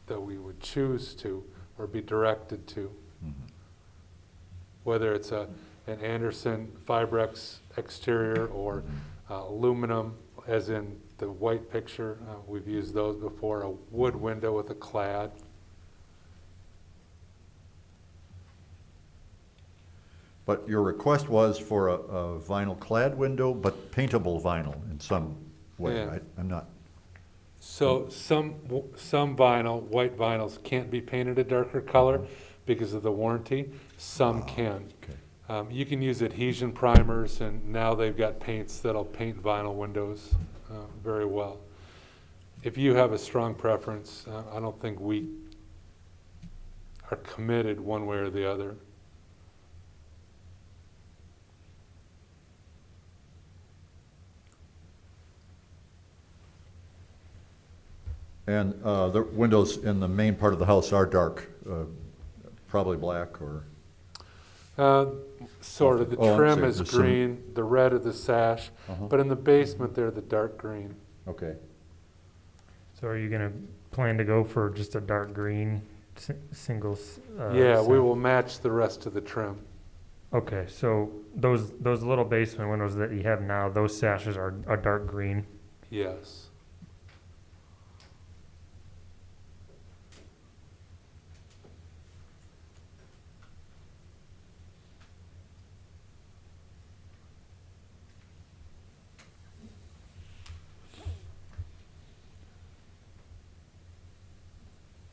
would choose to or be directed to. Whether it's an Anderson Fibrex exterior or aluminum, as in the white picture, we've used those before, a wood window with a clad. but your request was for a vinyl clad window, but paintable vinyl in some way, Yeah. right? I'm not, So some vinyl, white vinyls can't be painted a darker color because of the warranty. Some can. okay. You can use adhesion primers, and now they've got paints that'll paint vinyl windows very well. If you have a strong preference, I don't think we are committed one way or the other. And the windows in the main part of the house are dark, probably black or, Sort of. The Oh, I'm trim sorry, is there's some- green, the red of the sash, Uh-huh. but in the basement they're the dark green. okay. So are you gonna plan to go for just a dark green singles? Yeah, we set? will match the rest of the trim. Okay, so those little basement windows that you have now, those sashes are dark green. Yes.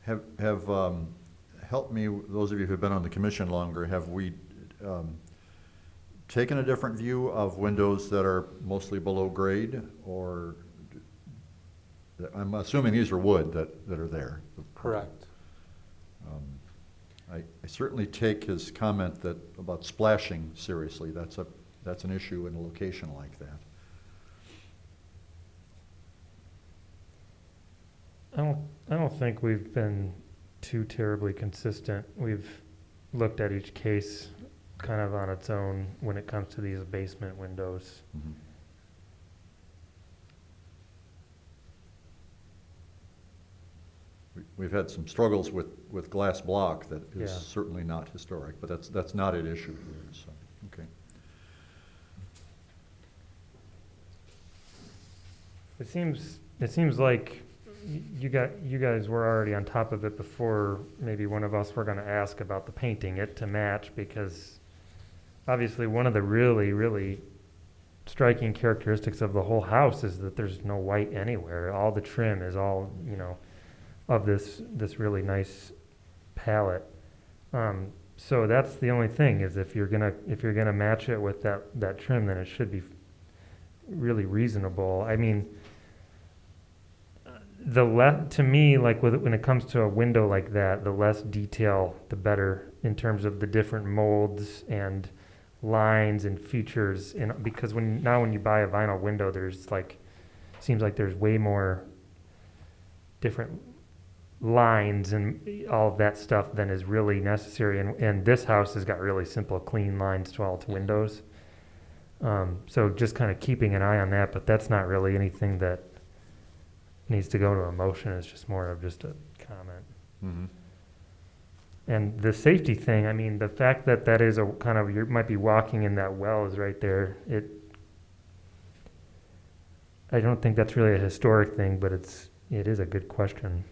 Have helped me, those of you who've been on the commission longer, have we taken a different view of windows that are mostly below grade, or, I'm assuming these are wood that are there? Correct. I certainly take his comment that, about splashing seriously. That's an issue in a location like that. I don't think we've been too terribly consistent. We've looked at each case kind of on its own when it comes to these basement windows. Mhm. We've had some struggles with glass block that is Yeah. certainly not historic, but that's not an issue here, so, okay. It seems like you guys were already on top of it before maybe one of us were gonna ask about the painting it to match, because obviously one of the really, really striking characteristics of the whole house is that there's no white anywhere. All the trim is all, of this really nice palette. So that's the only thing, is if you're gonna match it with that trim, then it should be really reasonable. I mean, to me, like when it comes to a window like that, the less detail, the better, in terms of the different molds and lines and features. And because when you buy a vinyl window, seems like there's way more different lines and all of that stuff than is really necessary. And this house has got really simple, clean lines to all its windows. So just kind of keeping an eye on that, but that's not really anything that needs to go to a motion. It's just more of just a comment. Mhm. And the safety thing, I mean, the fact that is a kind of, you might be walking in that well is right there. I don't think that's really a historic thing, but it is a good question.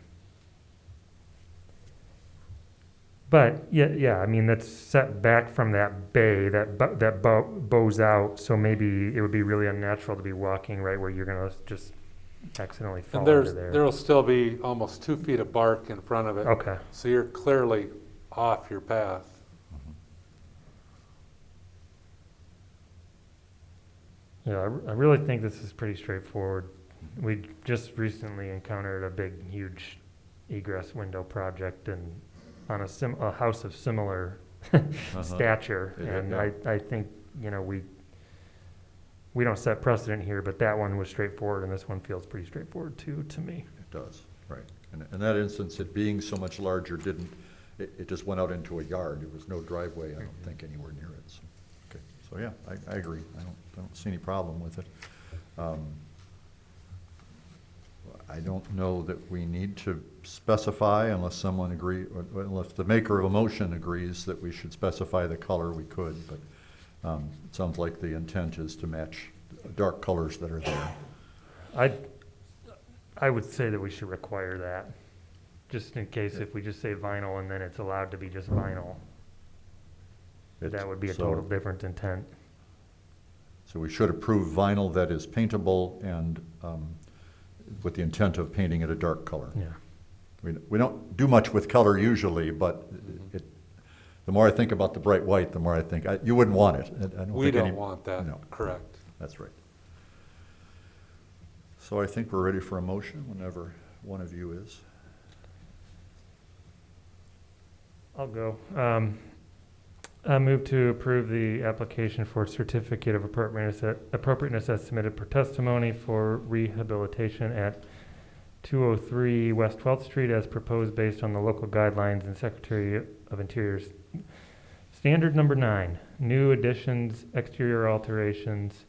But yeah, I mean, that's set back from that bay that bows out, so maybe it would be really unnatural to be walking right where you're gonna just accidentally fall And into there. there'll still be almost 2 feet of bark in front of it. Okay. So you're clearly off your path. Yeah, I really think this is pretty straightforward. We just recently encountered a big, huge egress window project and on a house of similar stature. It did, And yeah. I think, you know, we don't set precedent here, but that one was straightforward, and this one feels pretty straightforward too, to me. It does, right. And in that instance, it being so much larger it just went out into a yard. There was no driveway, I don't think, anywhere near it. So, okay, so yeah, I agree. I don't see any problem with it. I don't know that we need to specify unless someone unless the maker of a motion agrees that we should specify the color, we could, but it sounds like the intent is to match dark colors that are there. I would say that we should require that, just in case if we just say vinyl and then it's allowed to be just vinyl. That would be a total different intent. So we should approve vinyl that is paintable and with the intent of painting it a dark color. Yeah. We don't do much with color usually, but the more I think about the bright white, the more I think, you wouldn't want it. We don't want that, No. correct. That's right. So I think we're ready for a motion whenever one of you is. I'll go. I move to approve the application for certificate of appropriateness as submitted per testimony for rehabilitation at 203 West 12th Street as proposed based on the local guidelines and Secretary of Interior's standard number 9. New additions, exterior alterations,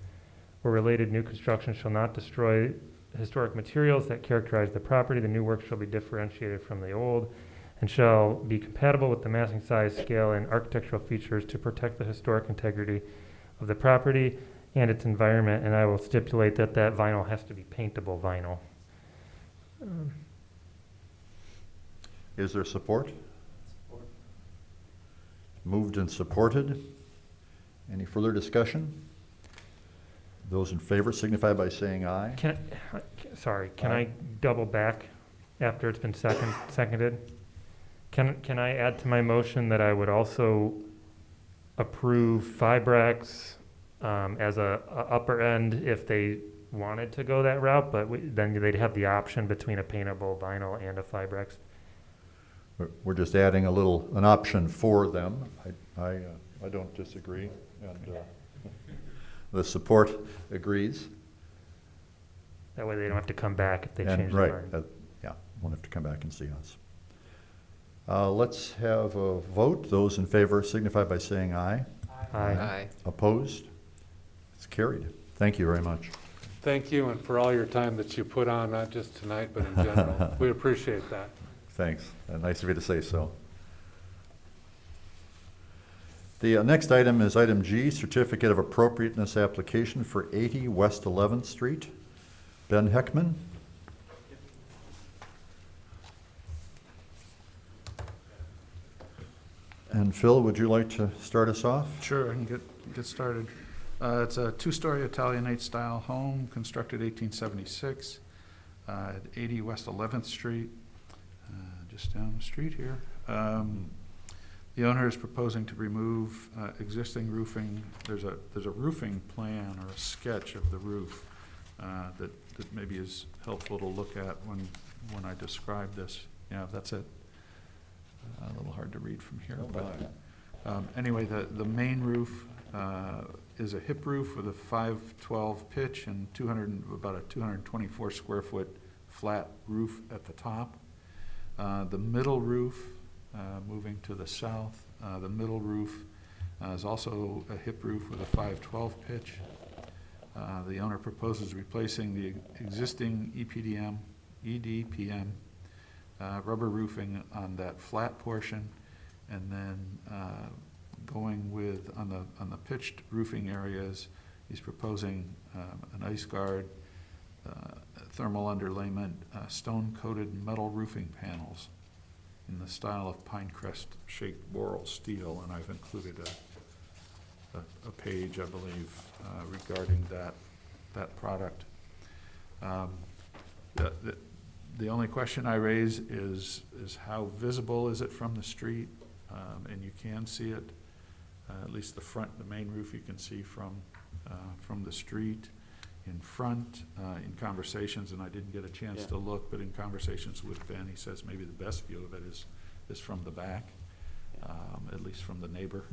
or related new construction shall not destroy historic materials that characterize the property. The new work shall be differentiated from the old and shall be compatible with the massing size, scale, and architectural features to protect the historic integrity of the property and its environment. And I will stipulate that that vinyl has to be paintable vinyl. Is there support? Moved and supported. Any further discussion? Those in favor signify by saying aye. Can Aye. I double back after it's been seconded? Can I add to my motion that I would also approve Fibrax as a upper end if they wanted to go that route, but then they'd have the option between a paintable vinyl and a Fibrax? We're just adding an option for them. I don't disagree, and the support agrees. That way they don't have to come back if they And change their right, mind. yeah, won't have to come back and see us. Let's have a vote. Those in favor signify by saying aye. Aye. Opposed? It's carried. Thank you very much. Thank you, and for all your time that you put on, not just tonight, but in general. We appreciate that. Thanks. Nice of you to say so. The next item is item G, Certificate of Appropriateness Application for 80 West 11th Street. Ben Heckman. And Phil, would you like to start us off? Sure, I can get started. It's a two-story Italianate-style home constructed 1876 at 80 West 11th Street, just down the street here. The owner is proposing to remove existing roofing. There's a roofing plan or a sketch of the roof that maybe is helpful to look at when I describe this. Yeah, that's it. A little hard to read from here, but anyway, the main roof is a hip roof with a 512 pitch and about a 224 square foot flat roof at the top. The middle roof, moving to the south, the middle roof is also a hip roof with a 512 pitch. The owner proposes replacing the existing EDPM rubber roofing on that flat portion, and then going with on the pitched roofing areas, he's proposing an ice guard, thermal underlayment, stone-coated metal roofing panels in the style of Pinecrest shaped boral steel, and I've included a page, I believe, regarding that product. The only question I raise is how visible is it from the street? And you can see it, at least the main roof you can see from the street. in front, in conversations, and I didn't get a chance to look, but in conversations with Ben, he says maybe the best view of it is from the back, at least from the neighbor.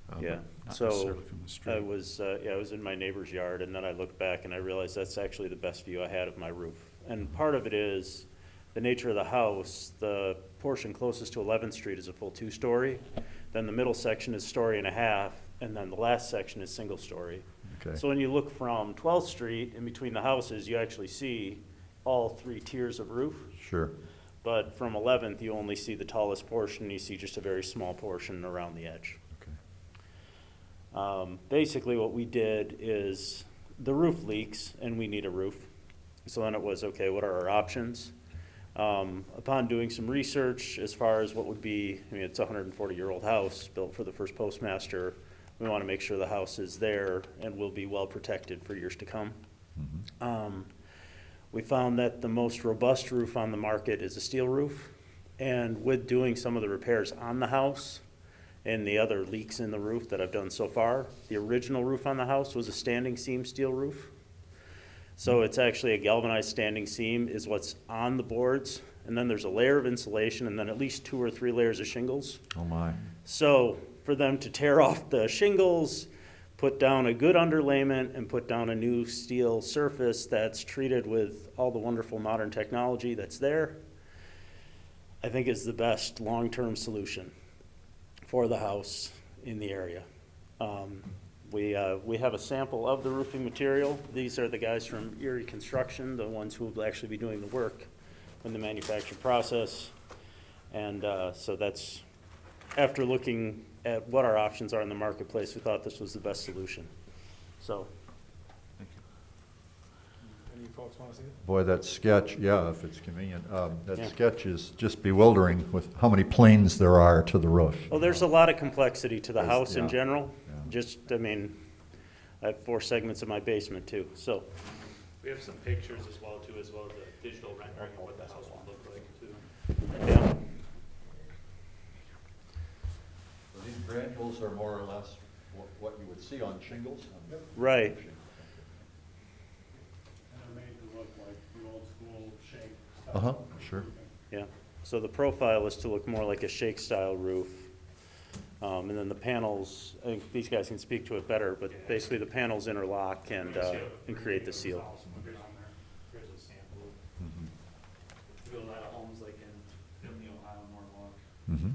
But Yeah, not so necessarily from the street. I was in my neighbor's yard, and then I looked back and I realized that's actually the best view I had of my roof. And part of it is the nature of the house. The portion closest to 11th Street is a full 2-story. Then the middle section is 1.5 stories, and then the last section is single story. Okay. So when you look from 12th Street in between the houses, you actually see all 3 tiers of roof. Sure. But from 11th, you only see the tallest portion. You see just a very small portion around the edge. Okay. Basically, what we did is the roof leaks and we need a roof. So then it was, okay, what are our options? Upon doing some research as far as what would be, I mean, it's a 140-year-old house built for the first postmaster. We want to make sure the house is there and will be well protected for years to come. We found that the most robust roof on the market is a steel roof. And with doing some of the repairs on the house and the other leaks in the roof that I've done so far, the original roof on the house was a standing seam steel roof. So it's actually a galvanized standing seam is what's on the boards. And then there's a layer of insulation and then at least 2 or 3 layers of shingles. Oh, my. So for them to tear off the shingles, put down a good underlayment, and put down a new steel surface that's treated with all the wonderful modern technology that's there, I think is the best long-term solution for the house in the area. We have a sample of the roofing material. These are the guys from Erie Construction, the ones who will actually be doing the work in the manufacturing process. And so that's, after looking at what our options are in the marketplace, we thought this was the best solution. So, Any folks want to see it? Boy, that sketch, yeah, if it's convenient, that Yeah. sketch is just bewildering with how many planes there are to the roof. well, there's a lot of complexity to the There's- house in yeah, general. yeah. Just, I mean, I have 4 segments of my basement too, so. We have some pictures as well too, as well as a digital rendering of what the house would look like too. Yeah. So these granules are more or less what you would see on shingles? Right. And they're made to look like the old school shape. Uh-huh, sure. Yeah, so the profile is to look more like a shake-style roof. And then the panels, I think these guys can speak to it better, but basically the panels interlock and create the seal. Here's a sample. Mhm. We build a lot of homes like in Finley, Ohio, Norwalk. Mhm.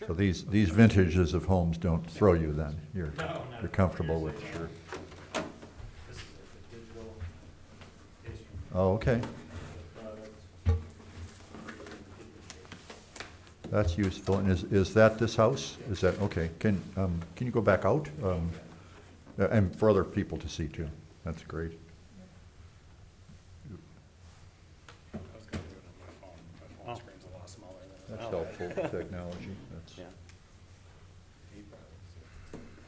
So these vintages of homes don't throw you then? You're comfortable with, sure. This is like the digital history Oh, okay. of the product. That's useful. And is that this house? Is that, okay. Can you go back out? And for other people to see too. That's great. I was gonna do it on my phone. My phone screen's a lot smaller than That's Oh. helpful technology. That's, Yeah.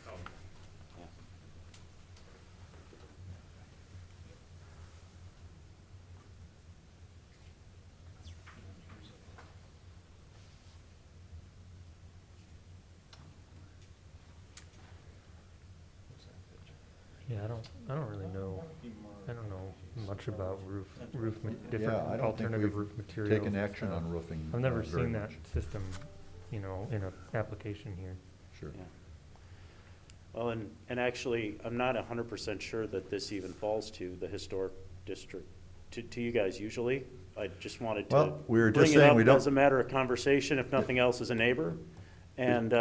Oh, Yeah, I don't really know, I don't know much about yeah, I different don't think alternative we've roof materials. taken action on roofing. I've never very seen that much. system, in an application here. Sure. Yeah. Well, and actually, I'm not 100% sure that this even falls to the historic district, to you guys usually. I just wanted to Well, we were just bring it saying up we don't- as a matter of conversation, if nothing else, as a neighbor. And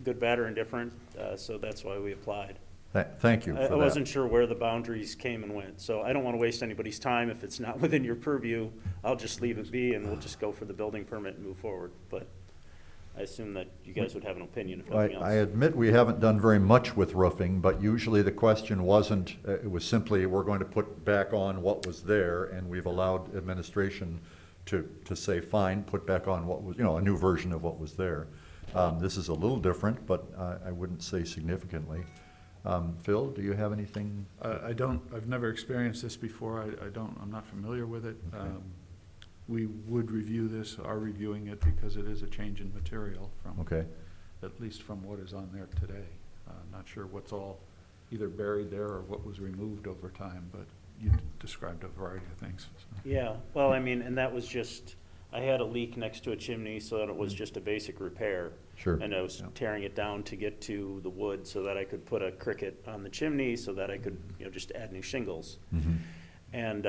good, bad, or indifferent, so that's why we applied. Thank you for I that. wasn't sure where the boundaries came and went, so I don't want to waste anybody's time. If it's not within your purview, I'll just leave it be and we'll just go for the building permit and move forward. But I assume that you guys would have an opinion if nothing else. I admit we haven't done very much with roofing, but usually the question wasn't, it was simply, we're going to put back on what was there, and we've allowed administration to say, fine, put back on what was, a new version of what was there. This is a little different, but I wouldn't say significantly. Phil, do you have anything? I don't, I've never experienced this before. I'm not familiar with it. Okay. We would review this, are reviewing it because it is a change in material from, Okay, at least from what is on there today. Not sure what's all either buried there or what was removed over time, but you described a variety of things. So. Yeah, well, I mean, and that was just, I had a leak next to a chimney, so that it was just a basic repair. Sure. And I was Yeah. tearing it down to get to the wood so that I could put a cricket on the chimney, so that I could, just add new shingles. Mhm. And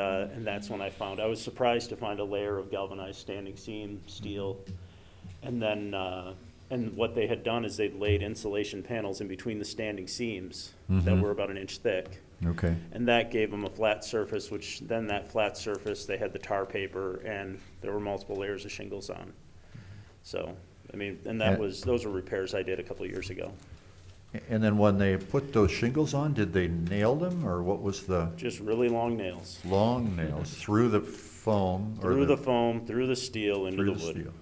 that's when I was surprised to find a layer of galvanized standing seam steel. And then, and what they had done is they'd laid insulation panels in between the standing seams that Mhm. were about an inch thick. Okay, And that gave them a flat surface, which then that flat surface, they had the tar paper and there were multiple layers of shingles on. So, I mean, and those were repairs I did a couple of years ago. and then when they put those shingles on, did they nail them, or what was the Just really long nails. long nails through the foam? or Through the foam, through the steel, into through the wood. steel,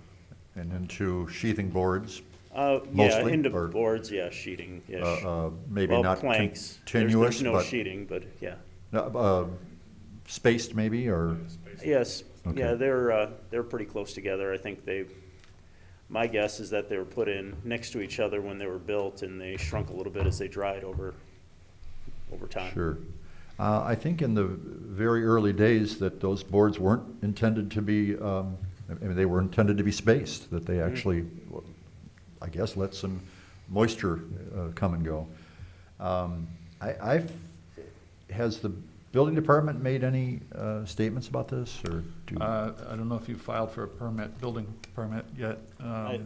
and into sheathing boards? Yeah, Mostly, into or- boards, yeah, sheeting, yeah. Maybe Well, not planks. continuous, There's no but sheeting, but yeah. spaced maybe, or? Yes, Okay. yeah, they're pretty close together. I think my guess is that they were put in next to each other when they were built, and they shrunk a little bit as they dried over time. Sure. I think in the very early days that those boards weren't intended to be, I mean, they were intended to be spaced, that they actually, I guess, let some moisture come and go. Has the building department made any statements about this, or do? I don't know if you filed for a building permit yet.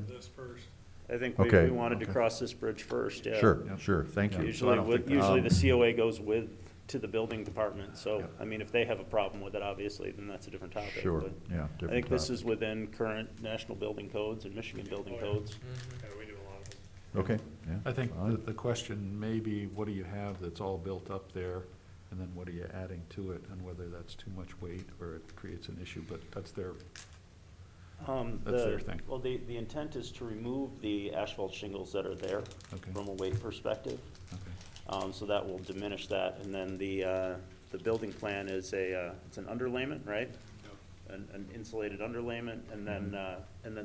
This first. I think we Okay, wanted to okay. cross this bridge first, yeah. Sure, Yep. sure, thank Yeah. you. Usually, don't think- usually the COA goes to the building department, so, Yeah. I mean, if they have a problem with it, obviously, then that's a different topic. Sure, but yeah. I think this is within current national building codes and Michigan building codes. Yeah, we do a lot of them. Okay, yeah. I think fine. the question may be, what do you have that's all built up there? And then what are you adding to it, and whether that's too much weight or it creates an issue, but that's their, That's their thing. Well, the intent is to remove the asphalt shingles that are there Okay. from a weight perspective. okay. So that will diminish that, and then the building plan is it's an underlayment, right? An insulated underlayment, and then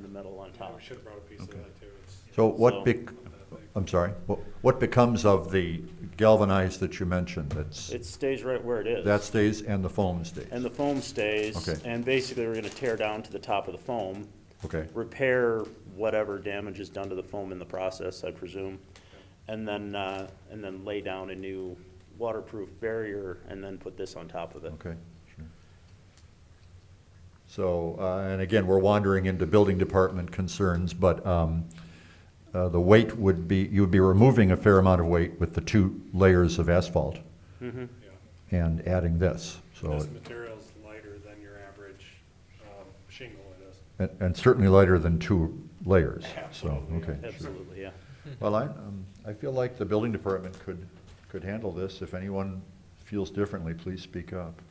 the metal on Yeah, top. we should have brought a piece of Okay. that too. It's- So what So- I'm sorry, what becomes of the galvanized that you mentioned? It stays right where it is. That stays and the foam stays? And the foam stays. Okay. And basically, we're gonna tear down to the top of the foam, Okay, repair whatever damage is done to the foam in the process, I presume. And then lay down a new waterproof barrier, and then put this on top of it. okay, sure. So, and again, we're wandering into building department concerns, but the weight would be, you would be removing a fair amount of weight with the 2 layers of asphalt Mm-hmm. Yeah. and adding this, so. This material's lighter than your average shingle it is. And certainly lighter than 2 layers, so, Absolutely, okay. sure. Absolutely, yeah. Well, I feel like the building department could handle this. If anyone feels differently, please speak up.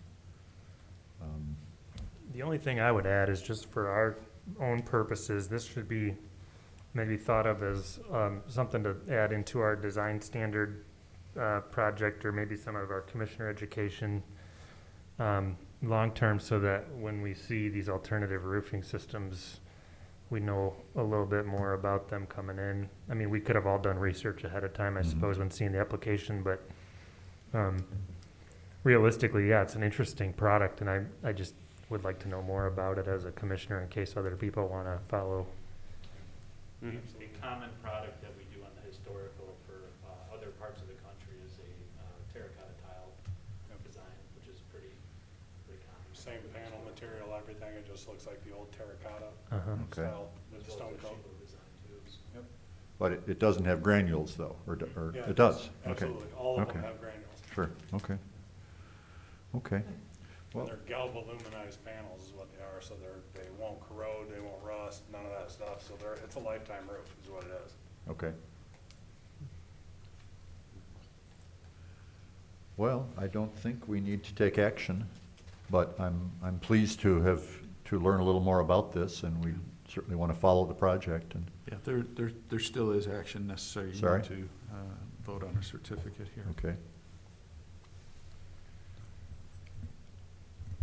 The only thing I would add is just for our own purposes, this should be maybe thought of as something to add into our design standard project, or maybe some of our commissioner education long-term, so that when we see these alternative roofing systems, we know a little bit more about them coming in. I mean, we could have all done research ahead of time, I Mhm. suppose, when seeing the application, but realistically, yeah, it's an interesting product, and I just would like to know more about it as a commissioner in case other people want to follow. Mhm. A common product that we do on the historical for other parts of the country is a terracotta tile design, which is pretty common. Same panel material, everything, it just looks like the old terracotta Uh-huh. Okay. style with stone coat. Yep. But it doesn't have granules, though, or Yeah, it does? Okay. Absolutely, all of them Okay. have granules. Sure, okay. Okay. Well, They're galvaluminized panels is what they are, so they won't corrode, they won't rust, none of that stuff, so it's a lifetime roof is what it is. okay. Well, I don't think we need to take action, but I'm pleased to learn a little more about this, and we certainly want to follow the project, and, Yeah, there still is action necessary. You Sorry? need to vote on a certificate here. okay.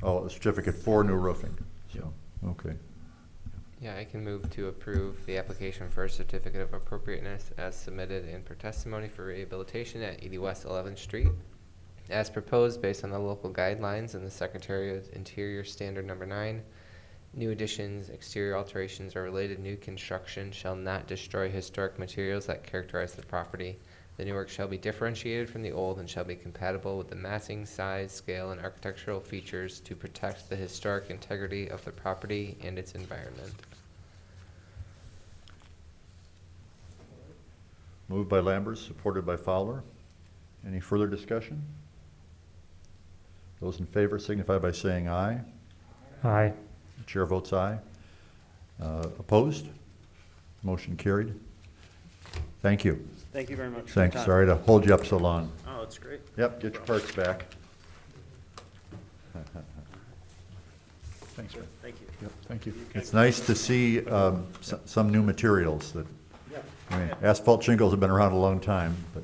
Oh, a certificate for new roofing, so, okay. Yeah, I can move to approve the application for a certificate of appropriateness as submitted and for testimony for rehabilitation at 80 West 11th Street, as proposed based on the local guidelines and the Secretary of Interior Standard Number 9. New additions, exterior alterations, or related new construction shall not destroy historic materials that characterize the property. The new work shall be differentiated from the old and shall be compatible with the massing, size, scale, and architectural features to protect the historic integrity of the property and its environment. Moved by Lambert, supported by Fowler. Any further discussion? Those in favor signify by saying aye. Aye. The chair votes aye. Opposed? Motion carried. Thank you. Thank you very much for your Thanks. time. Sorry to hold you up so long. Oh, it's great. Yep, get your parts back. Thanks, Rick. Thank you. Yep, thank you. It's nice to see some new materials that, I mean, asphalt shingles have been around a long time, but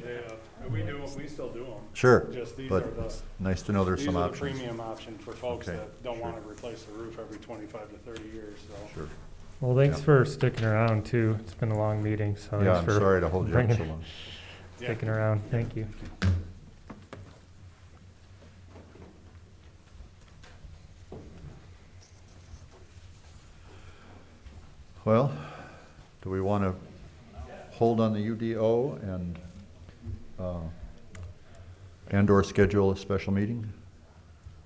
We still do them. sure. Just these But are the, nice to know there's these some are the options. premium option for folks Okay, that don't sure. want to replace the roof every 25 to 30 years, so. Sure. Well, thanks Yeah. for sticking around too. It's been a long meeting, so Yeah, thanks I'm for sorry to hold you up bringing- so long. sticking around. Thank you. Well, do we want to hold on the UDO and/or schedule a special meeting?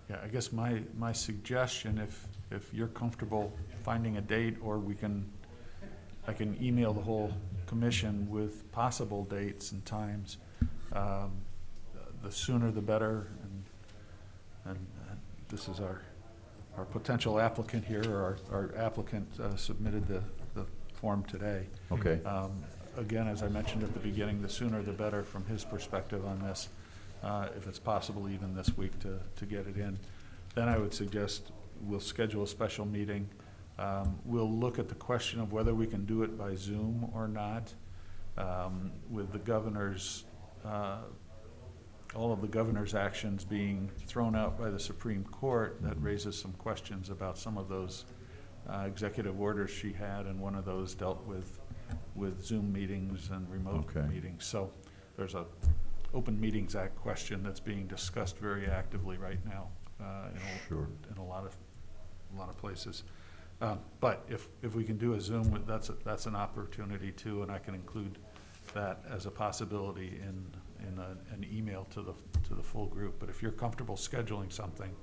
Yeah, I guess my suggestion, if you're comfortable finding a date, or I can email the whole commission with possible dates and times. The sooner the better, and this is our potential applicant here, or our applicant submitted the form today. Okay. Again, as I mentioned at the beginning, the sooner the better from his perspective on this, if it's possible even this week to get it in. Then I would suggest we'll schedule a special meeting. We'll look at the question of whether we can do it by Zoom or not. With the governor's, all of the governor's actions being thrown out by the Supreme Court, that raises some questions about some of those executive orders she had, and one of those dealt with Zoom meetings and remote Okay. meetings. So there's a Open Meetings Act question that's being discussed very actively right now Sure. in a lot of places. But if we can do a Zoom, that's an opportunity too, and I can include that as a possibility in an email to the full group. But if you're comfortable scheduling something,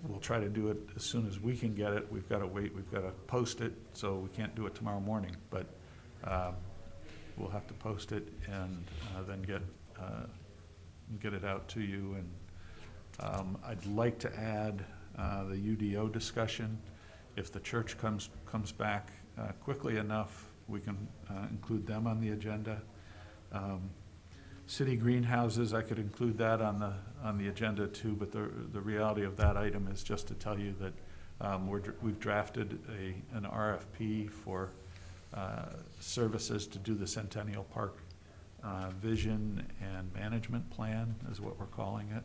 we'll try to do it as soon as we can get it. We've got to wait, we've got to post it, so we can't do it tomorrow morning. But we'll have to post it and then get it out to you. And I'd like to add the UDO discussion. If the church comes back quickly enough, we can include them on the agenda. City greenhouses, I could include that on the agenda too, but the reality of that item is just to tell you that we've drafted an RFP for services to do the Centennial Park vision and management plan is what we're calling it.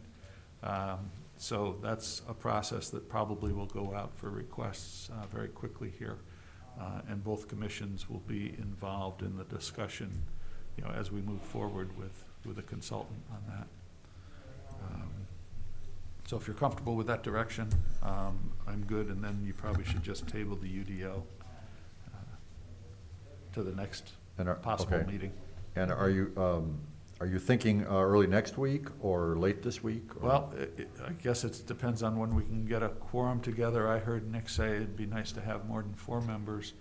So that's a process that probably will go out for requests very quickly here. And both commissions will be involved in the discussion, as we move forward with a consultant on that. So if you're comfortable with that direction, I'm good, and then you probably should just table the UDO to the next possible okay. meeting. And are you thinking early next week or late this week? Or? Well, I guess it depends on when we can get a quorum together. I heard Nick say it'd be nice to have more than 4 members.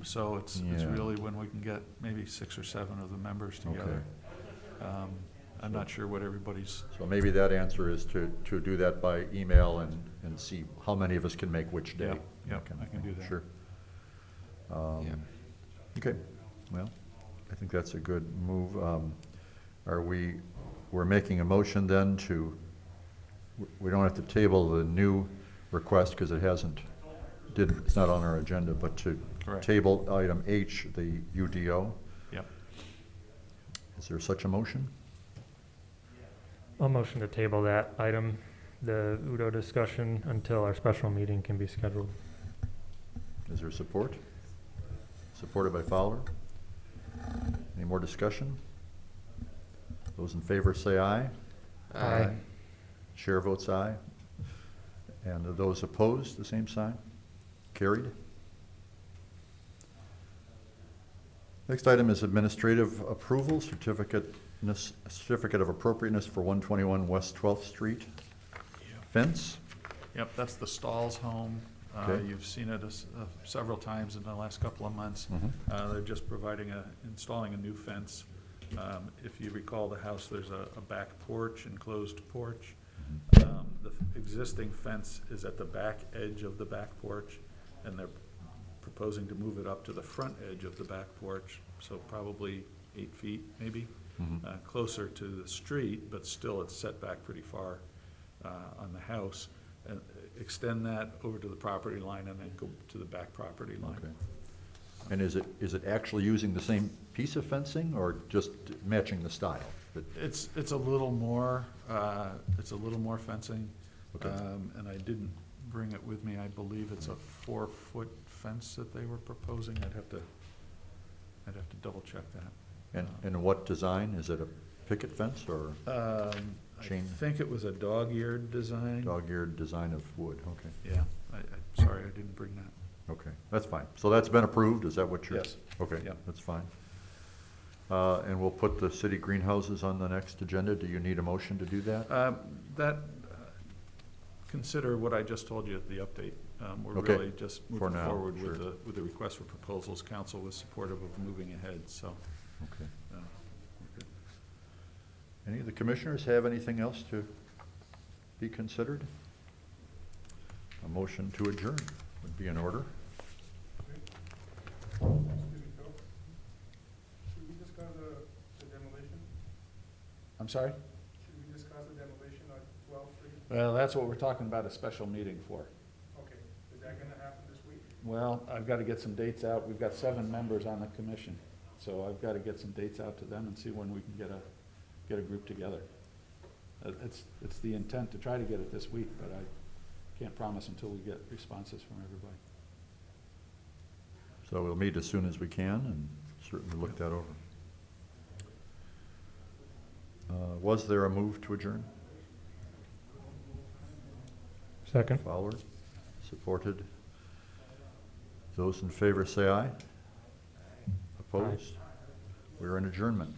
So it's Yeah. really when we can get maybe 6 or 7 of the members together. I'm not sure what everybody's, So maybe that answer is to do that by email and see how many of us can make which day. Yeah, I can do that. Sure. Okay, well, I think that's a good move. We're making a motion then we don't have to table the new request because it's not on our agenda, but to Correct. table item H, the UDO. Yep. Is there such a motion? I'll motion to table that item, the UDO discussion, until our special meeting can be scheduled. Is there support? Supported by Fowler. Any more discussion? Those in favor say aye. Aye. Chair votes aye. And those opposed, the same sign. Carried. Next item is administrative approval, certificate of appropriateness for 121 West 12th Street. Fence. Yep, that's the Stalls home. Okay. You've seen it several times in the last couple of months. Mhm. They're just installing a new fence. If you recall the house, there's a back porch, enclosed porch. The existing fence is at the back edge of the back porch, and they're proposing to move it up to the front edge of the back porch, so probably 8 feet maybe, closer to the street, but still it's set back pretty far on the house. And extend that over to the property line and then go to the back property line. Okay. And is it actually using the same piece of fencing or just matching the style? It's a little more, fencing. Okay. And I didn't bring it with me. I believe it's a 4-foot fence that they were proposing. I'd have to double check that. And what design? Is it a picket fence or I chain? think it was a dog-eared design. Dog-eared design of wood? Okay. Yeah, sorry, I didn't bring that. Okay, that's fine. So that's been approved, is that what you're? Yes. Okay, Yep. that's fine. And we'll put the city greenhouses on the next agenda. Do you need a motion to do that? Consider what I just told you at the update. We're Okay. really just For moving now, forward sure. with the request for proposals. Council was supportive of moving ahead, so. Okay. we're good. Any of the commissioners have anything else to be considered? A motion to adjourn would be in order. Excuse me, Phil. Should we discuss the demolition? I'm sorry? Should we discuss the demolition on 12th Street? Well, that's what we're talking about a special meeting for. Okay, is that gonna happen this week? Well, I've got to get some dates out. We've got 7 members on the commission. So I've got to get some dates out to them and see when we can get a group together. It's the intent to try to get it this week, but I can't promise until we get responses from everybody. So we'll meet as soon as we can and certainly look that over. Was there a move to adjourn? Second. Fowler, supported. Those in favor say aye. Opposed? We're in adjournment.